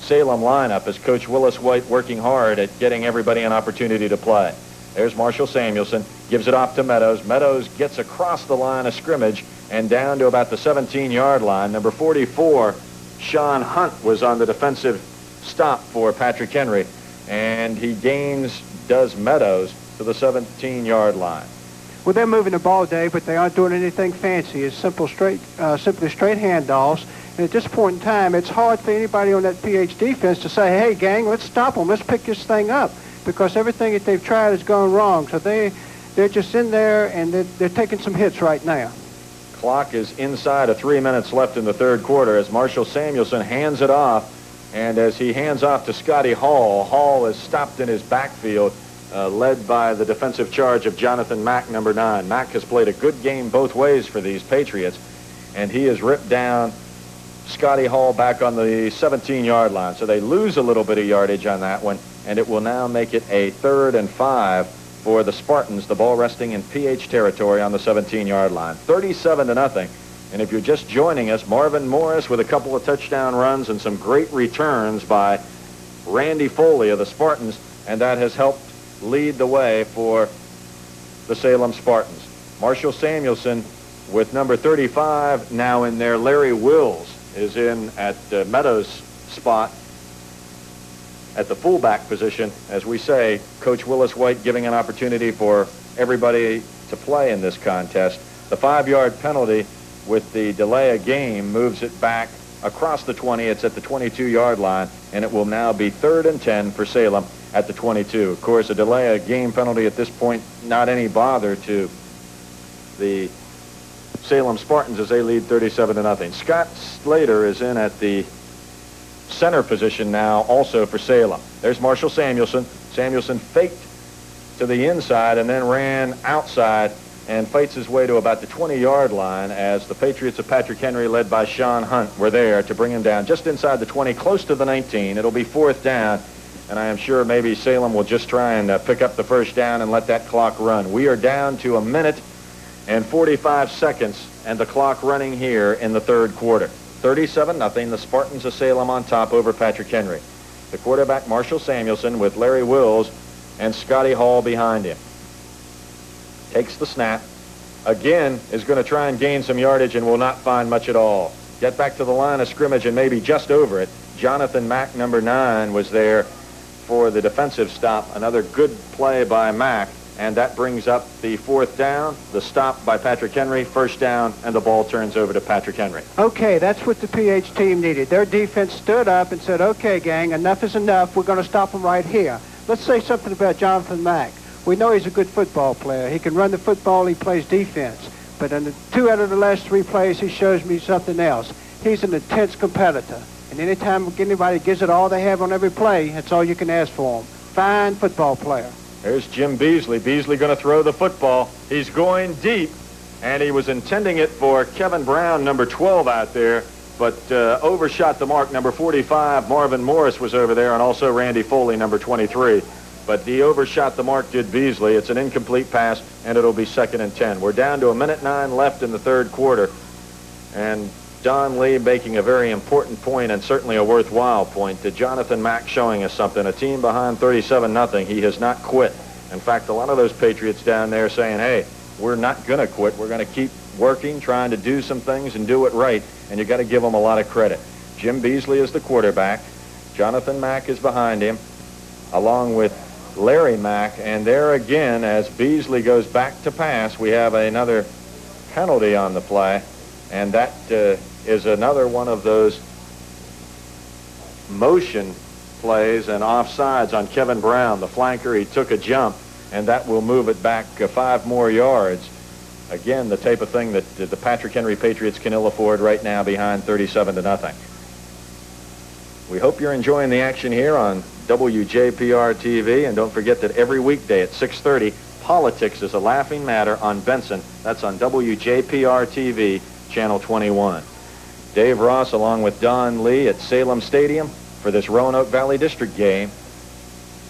Salem lineup as Coach Willis White working hard at getting everybody an opportunity to play. There's Marshall Samuelson, gives it off to Meadows. Meadows gets across the line of scrimmage and down to about the 17-yard line. Number 44, Sean Hunt, was on the defensive stop for Patrick Henry, and he does Meadows to the 17-yard line. Well, they're moving the ball, Dave, but they aren't doing anything fancy. It's simply straight handoffs. And at this point in time, it's hard for anybody on that PH defense to say, hey, gang, let's stop them. Let's pick this thing up, because everything that they've tried has gone wrong. So they're just in there, and they're taking some hits right now. Clock is inside of 3 minutes left in the third quarter as Marshall Samuelson hands it off And as he hands off to Scotty Hall, Hall is stopped in his backfield, led by the defensive charge of Jonathan Mack, number 9. Mack has played a good game both ways for these Patriots, and he has ripped down Scotty Hall back on the 17-yard line. So they lose a little bit of yardage on that one, and it will now make it a 3rd and 5 for the Spartans, the ball resting in PH territory on the 17-yard line. 37-0. And if you're just joining us, Marvin Morris with a couple of touchdown runs and some great returns by Randy Foley of the Spartans, and that has helped lead the way for the Salem Spartans. Marshall Samuelson with number 35 now in there. Larry Wills is in at Meadows' spot at the fullback position. As we say, Coach Willis White giving an opportunity for everybody to play in this contest. The 5-yard penalty with the delay of game moves it back across the 20. It's at the 22-yard line, and it will now be 3rd and 10 for Salem at the 22. Of course, a delay of game penalty at this point, not any bother to the Salem Spartans as they lead 37-0. Scott Slater is in at the center position now also for Salem. There's Marshall Samuelson. Samuelson faked to the inside and then ran outside and fights his way to about the 20-yard line as the Patriots of Patrick Henry, led by Sean Hunt, were there to bring him down just inside the 20, close to the 19. It'll be 4th down, and I am sure maybe Salem will just try and pick up the first down and let that clock run. We are down to 1 minute and 45 seconds, and the clock running here in the 3rd quarter. 37-0, the Spartans of Salem on top over Patrick Henry. The quarterback, Marshall Samuelson, with Larry Wills and Scotty Hall behind him. Takes the snap. Again, is going to try and gain some yardage and will not find much at all. Get back to the line of scrimmage and maybe just over it. Jonathan Mack, number 9, was there for the defensive stop. Another good play by Mack. And that brings up the 4th down, the stop by Patrick Henry, 1st down, and the ball turns over to Patrick Henry. Okay, that's what the PH team needed. Their defense stood up and said, okay, gang, enough is enough. We're going to stop them right here. Let's say something about Jonathan Mack. We know he's a good football player. He can run the football. He plays defense. But in the 2 out of the last 3 plays, he shows me something else. He's an intense competitor. And anytime anybody gives it all they have on every play, that's all you can ask for him. Fine football player. There's Jim Beasley. Beasley going to throw the football. He's going deep, and he was intending it for Kevin Brown, number 12, out there, but overshot the mark. Number 45, Marvin Morris, was over there, and also Randy Foley, number 23. But he overshot the mark, did Beasley. It's an incomplete pass, and it'll be 2nd and 10. We're down to 1 minute 9 left in the 3rd quarter, and Don Lee making a very important point, and certainly a worthwhile point, to Jonathan Mack showing us something. A team behind 37-0. He has not quit. In fact, a lot of those Patriots down there saying, hey, we're not going to quit. We're going to keep working, trying to do some things and do it right, and you got to give them a lot of credit. Jim Beasley is the quarterback. Jonathan Mack is behind him, along with Larry Mack, and there again, as Beasley goes back to pass, we have another penalty on the play, and that is another one of those motion plays and offsides on Kevin Brown, the flanker. He took a jump, and that will move it back 5 more yards. Again, the type of thing that the Patrick Henry Patriots can ill afford right now behind 37-0. We hope you're enjoying the action here on WJPR TV, and don't forget that every weekday at 6:30, Politics is a Laughing Matter on Benson. That's on WJPR TV, Channel 21. Dave Ross along with Don Lee at Salem Stadium for this Roanoke Valley District game,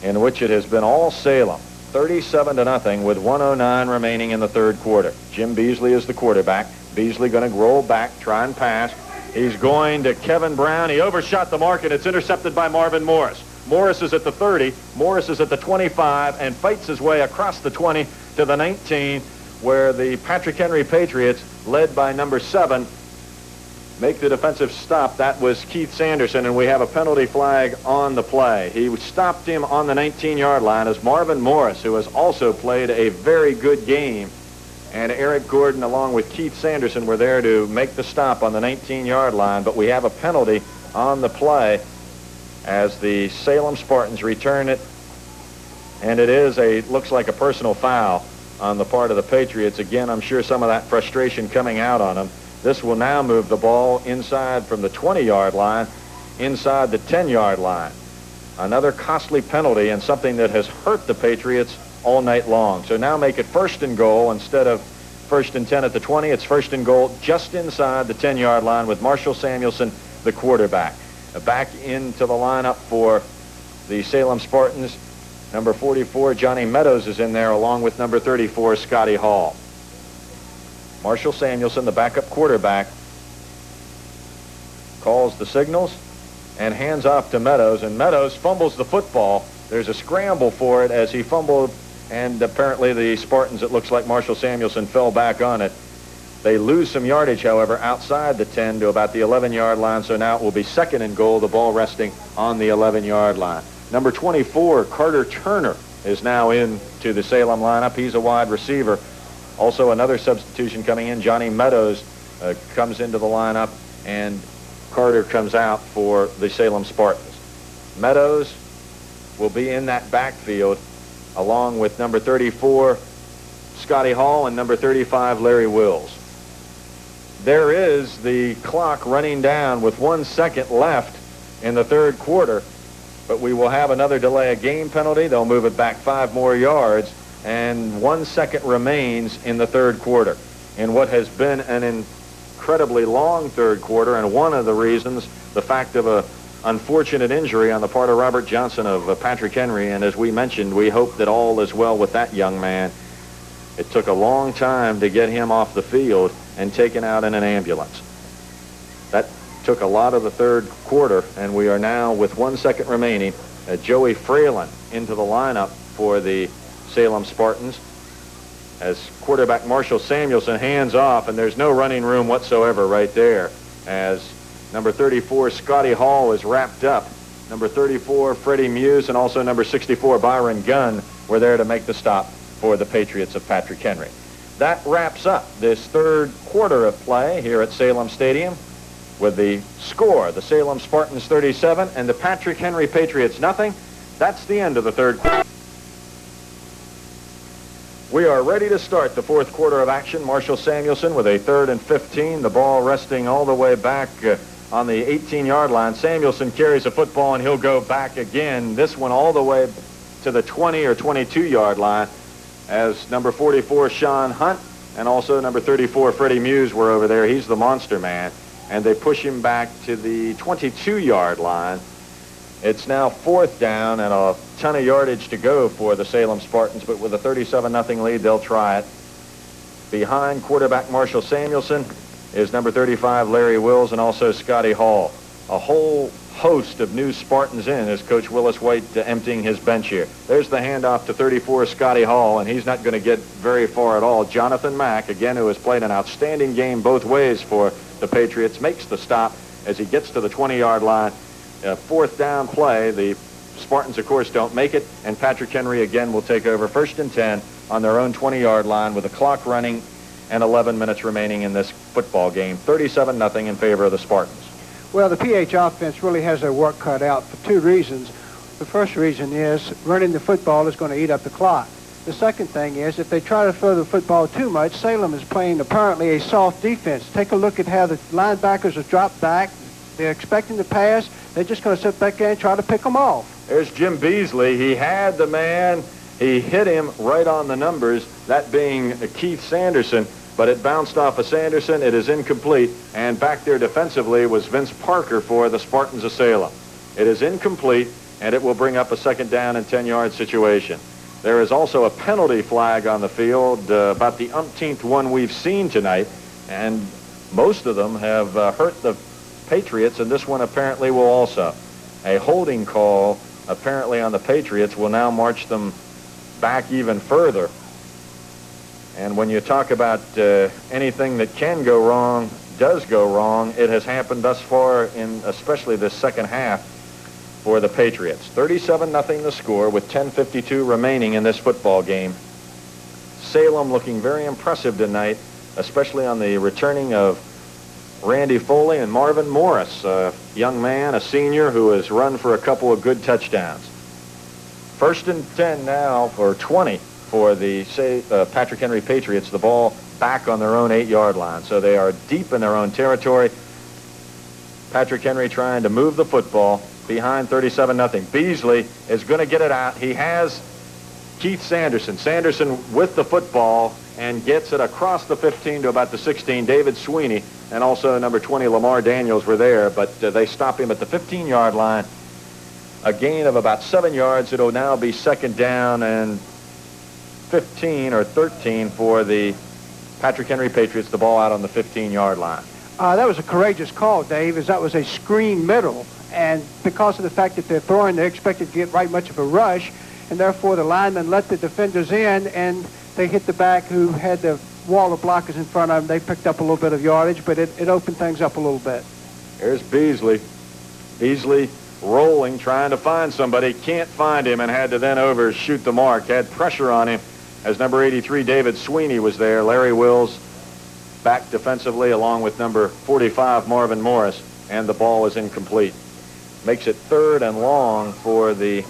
in which it has been all Salem, 37-0 with 1:09 remaining in the 3rd quarter. Jim Beasley is the quarterback. Beasley going to roll back, try and pass. He's going to Kevin Brown. He overshot the mark, and it's intercepted by Marvin Morris. Morris is at the 30. Morris is at the 25 and fights his way across the 20 to the 19, where the Patrick Henry Patriots, led by number 7, make the defensive stop. That was Keith Sanderson, and we have a penalty flag on the play. He stopped him on the 19-yard line as Marvin Morris, who has also played a very good game, and Eric Gordon along with Keith Sanderson were there to make the stop on the 19-yard line, but we have a penalty on the play as the Salem Spartans return it, and it looks like a personal foul on the part of the Patriots. Again, I'm sure some of that frustration coming out on them. This will now move the ball inside from the 20-yard line, inside the 10-yard line. Another costly penalty and something that has hurt the Patriots all night long. So now make it 1st and goal instead of 1st and 10 at the 20. It's 1st and goal just inside the 10-yard line with Marshall Samuelson, the quarterback. Back into the lineup for the Salem Spartans. Number 44, Johnny Meadows, is in there along with number 34, Scotty Hall. Marshall Samuelson, the backup quarterback, calls the signals and hands off to Meadows, and Meadows fumbles the football. There's a scramble for it as he fumbled, and apparently the Spartans, it looks like Marshall Samuelson fell back on it. They lose some yardage, however, outside the 10 to about the 11-yard line, so now it will be 2nd and goal, the ball resting on the 11-yard line. Number 24, Carter Turner, is now into the Salem lineup. He's a wide receiver. Also another substitution coming in. Johnny Meadows comes into the lineup, and Carter comes out for the Salem Spartans. Meadows will be in that backfield along with number 34, Scotty Hall, and number 35, Larry Wills. There is the clock running down with 1 second left in the 3rd quarter, but we will have another delay of game penalty. They'll move it back 5 more yards, and 1 second remains in the 3rd quarter. In what has been an incredibly long 3rd quarter, and one of the reasons, the fact of a unfortunate injury on the part of Robert Johnson of Patrick Henry, and as we mentioned, we hope that all is well with that young man. It took a long time to get him off the field and taken out in an ambulance. That took a lot of the 3rd quarter, and we are now with 1 second remaining. Joey Fralin into the lineup for the Salem Spartans as quarterback Marshall Samuelson hands off, and there's no running room whatsoever right there as number 34, Scotty Hall, is wrapped up. Number 34, Freddie Muse, and also number 64, Byron Gunn, were there to make the stop for the Patriots of Patrick Henry. That wraps up this 3rd quarter of play here at Salem Stadium with the score, the Salem Spartans 37 and the Patrick Henry Patriots nothing. That's the end of the 3rd quarter. We are ready to start the 4th quarter of action. Marshall Samuelson with a 3rd and 15, the ball resting all the way back on the 18-yard line. Samuelson carries a football, and he'll go back again, this one all the way to the 20 or 22-yard line, as number 44, Sean Hunt, and also number 34, Freddie Muse, were over there. He's the monster man, and they push him back to the 22-yard line. It's now 4th down and a ton of yardage to go for the Salem Spartans, but with a 37-0 lead, they'll try it. Behind quarterback Marshall Samuelson is number 35, Larry Wills, and also Scotty Hall. A whole host of new Spartans in as Coach Willis White emptying his bench here. There's the handoff to 34, Scotty Hall, and he's not going to get very far at all. Jonathan Mack, again, who has played an outstanding game both ways for the Patriots, makes the stop as he gets to the 20-yard line. 4th down play. The Spartans, of course, don't make it, and Patrick Henry again will take over 1st and 10 on their own 20-yard line with the clock running and 11 minutes remaining in this football game. 37-0 in favor of the Spartans. Well, the PH offense really has their work cut out for 2 reasons. The first reason is running the football is going to eat up the clock. The second thing is if they try to throw the football too much, Salem is playing apparently a soft defense. Take a look at how the linebackers have dropped back. They're expecting to pass. They're just going to sit back there and try to pick them off. There's Jim Beasley. He had the man. He hit him right on the numbers, that being Keith Sanderson, but it bounced off of Sanderson. It is incomplete, and back there defensively was Vince Parker for the Spartans of Salem. It is incomplete, and it will bring up a 2nd down and 10-yard situation. There is also a penalty flag on the field, about the umpteenth one we've seen tonight, and most of them have hurt the Patriots, and this one apparently will also. A holding call apparently on the Patriots will now march them back even further. And when you talk about anything that can go wrong does go wrong, it has happened thus far in especially this 2nd half for the Patriots. 37-0 the score with 10:52 remaining in this football game. Salem looking very impressive tonight, especially on the returning of Randy Foley and Marvin Morris, a young man, a senior who has run for a couple of good touchdowns. 1st and 10 now, or 20 for the Patrick Henry Patriots. The ball back on their own 8-yard line, so they are deep in their own territory. Patrick Henry trying to move the football behind 37-0. Beasley is going to get it out. He has Keith Sanderson. Sanderson with the football and gets it across the 15 to about the 16. David Sweeney and also number 20 Lamar Daniels were there, but they stop him at the 15-yard line. A gain of about 7 yards. It'll now be second down and 15 or 13 for the Patrick Henry Patriots. The ball out on the 15-yard line. That was a courageous call, Dave, as that was a screen middle. And because of the fact that they're throwing, they're expected to get right much of a rush. And therefore, the linemen let the defenders in, and they hit the back who had the wall of blockers in front of them. They picked up a little bit of yardage, but it opened things up a little bit. Here's Beasley. Beasley rolling, trying to find somebody. Can't find him and had to then overshoot the mark. Had pressure on him as number 83, David Sweeney, was there. Larry Wills back defensively along with number 45, Marvin Morris, and the ball is incomplete. Makes it 3rd and long for the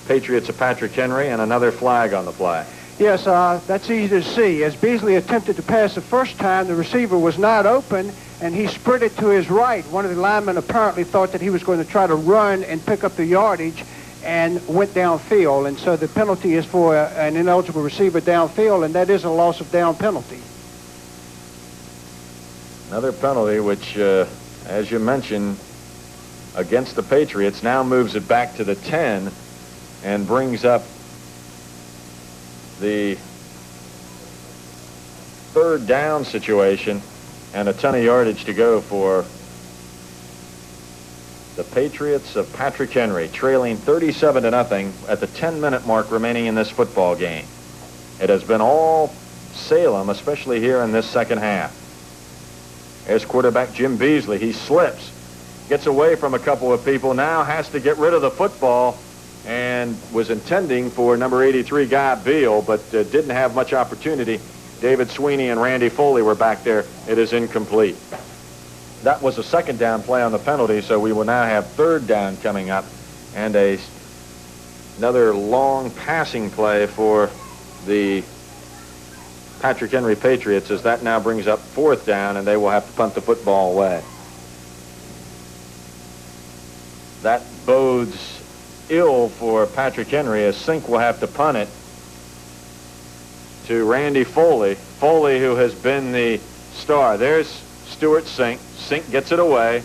Patriots of Patrick Henry, and another flag on the play. Yes, that's easy to see. As Beasley attempted to pass the first time, the receiver was not open, and he sprinted to his right. One of the linemen apparently thought that he was going to try to run and pick up the yardage and went downfield. And so the penalty is for an ineligible receiver downfield, and that is a loss of down penalty. Another penalty, which, as you mentioned, against the Patriots, now moves it back to the 10 and brings up the 3rd down situation and a ton of yardage to go for the Patriots of Patrick Henry, trailing 37-0 at the 10-minute mark remaining in this football game. It has been all Salem, especially here in this second half. There's quarterback Jim Beasley. He slips, gets away from a couple of people, now has to get rid of the football, and was intending for number 83, Guy Beal, but didn't have much opportunity. David Sweeney and Randy Foley were back there. It is incomplete. That was a 2nd down play on the penalty, so we will now have 3rd down coming up, and another long passing play for the Patrick Henry Patriots, as that now brings up 4th down, and they will have to punt the football away. That bodes ill for Patrick Henry, as Sink will have to punt it to Randy Foley. Foley, who has been the star. There's Stuart Sink. Sink gets it away,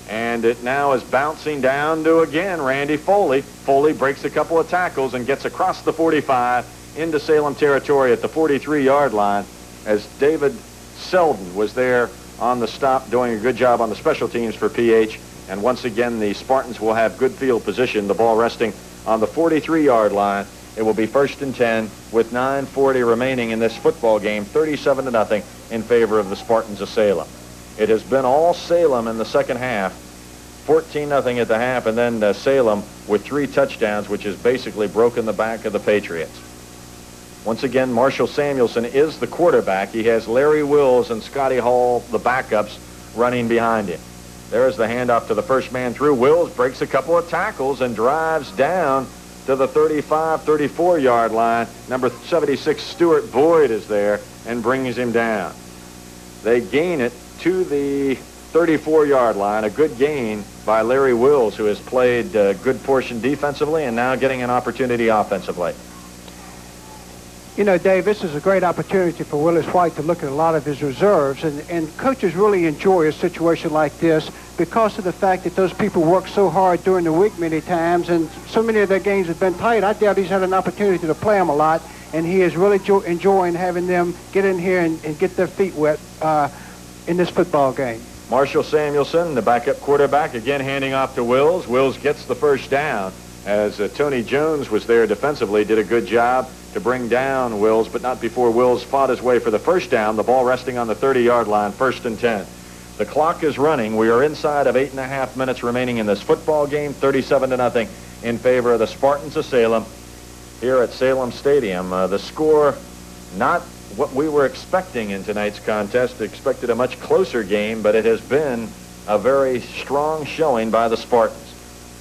and it now is bouncing down to, again, Randy Foley. Foley breaks a couple of tackles and gets across the 45 into Salem territory at the 43-yard line, as David Selden was there on the stop, doing a good job on the special teams for PH. And once again, the Spartans will have good field position, the ball resting on the 43-yard line. It will be 1st and 10 with 9:40 remaining in this football game, 37-0 in favor of the Spartans of Salem. It has been all Salem in the second half, 14-0 at the half, and then Salem with 3 touchdowns, which has basically broken the back of the Patriots. Once again, Marshall Samuelson is the quarterback. He has Larry Wills and Scotty Hall, the backups, running behind him. There's the handoff to the first man through. Wills breaks a couple of tackles and drives down to the 35, 34-yard line. Number 76, Stuart Boyd, is there and brings him down. They gain it to the 34-yard line. A good gain by Larry Wills, who has played a good portion defensively and now getting an opportunity offensively. You know, Dave, this is a great opportunity for Willis White to look at a lot of his reserves, and coaches really enjoy a situation like this because of the fact that those people work so hard during the week many times, and so many of their games have been tight. I doubt he's had an opportunity to play them a lot, and he is really enjoying having them get in here and get their feet wet in this football game. Marshall Samuelson, the backup quarterback, again handing off to Wills. Wills gets the first down, as Tony Jones was there defensively, did a good job to bring down Wills, but not before Wills fought his way for the first down. The ball resting on the 30-yard line, 1st and 10. The clock is running. We are inside of 8.5 minutes remaining in this football game, 37-0 in favor of the Spartans of Salem here at Salem Stadium. The score, not what we were expecting in tonight's contest. Expected a much closer game, but it has been a very strong showing by the Spartans.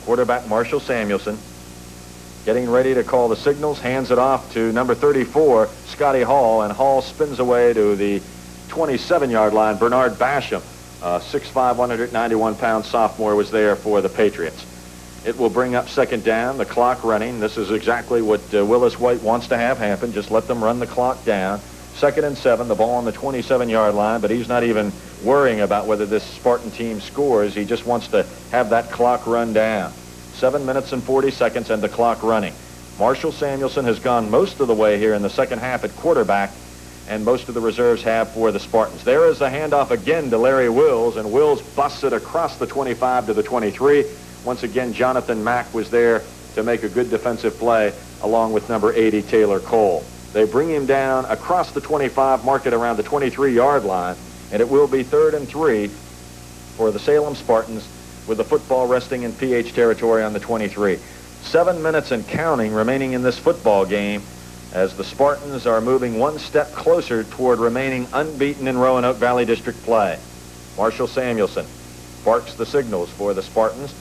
Quarterback Marshall Samuelson getting ready to call the signals, hands it off to number 34, Scotty Hall, and Hall spins away to the 27-yard line. Bernard Basham 6'5", 191-pound sophomore was there for the Patriots. It will bring up second down, the clock running. This is exactly what Willis White wants to have happen. Just let them run the clock down. 2nd and 7, the ball on the 27-yard line, but he's not even worrying about whether this Spartan team scores. He just wants to have that clock run down. 7 minutes and 40 seconds and the clock running. Marshall Samuelson has gone most of the way here in the second half at quarterback, and most of the reserves have for the Spartans. There is the handoff again to Larry Wills, and Wills busts it across the 25 to the 23. Once again, Jonathan Mack was there to make a good defensive play along with number 80, Taylor Cole. They bring him down across the 25, mark it around the 23-yard line, and it will be 3rd and 3 for the Salem Spartans with the football resting in PH territory on the 23. 7 minutes and counting remaining in this football game as the Spartans are moving one step closer toward remaining unbeaten in Roanoke Valley District play. Marshall Samuelson barks the signals for the Spartans.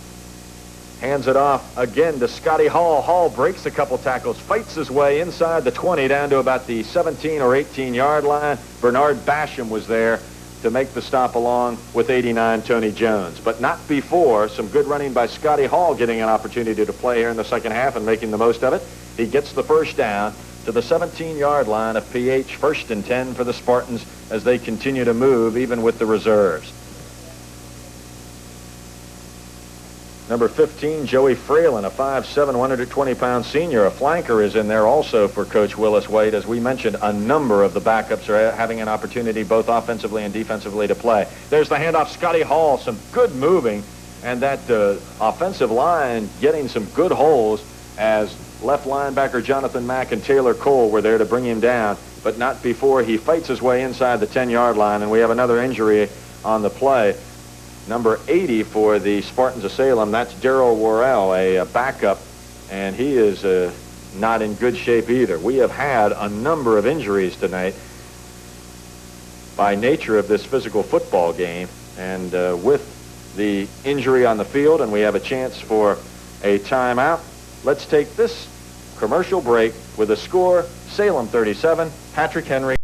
Hands it off again to Scotty Hall. Hall breaks a couple tackles, fights his way inside the 20 down to about the 17 or 18-yard line. Bernard Basham was there to make the stop along with 89, Tony Jones. But not before some good running by Scotty Hall getting an opportunity to play here in the second half and making the most of it. He gets the first down to the 17-yard line of PH. 1st and 10 for the Spartans as they continue to move even with the reserves. Number 15, Joey Fralin, a 5'7", 120-pound senior. A flanker is in there also for Coach Willis White. As we mentioned, a number of the backups are having an opportunity both offensively and defensively to play. There's the handoff, Scotty Hall, some good moving, and that offensive line getting some good holes as left linebacker Jonathan Mack and Taylor Cole were there to bring him down, but not before he fights his way inside the 10-yard line, and we have another injury on the play. Number 80 for the Spartans of Salem, that's Darrell Worrell, a backup, and he is not in good shape either. We have had a number of injuries tonight by nature of this physical football game, and with the injury on the field, and we have a chance for a timeout. Let's take this commercial break with a score: Salem 37, Patrick Henry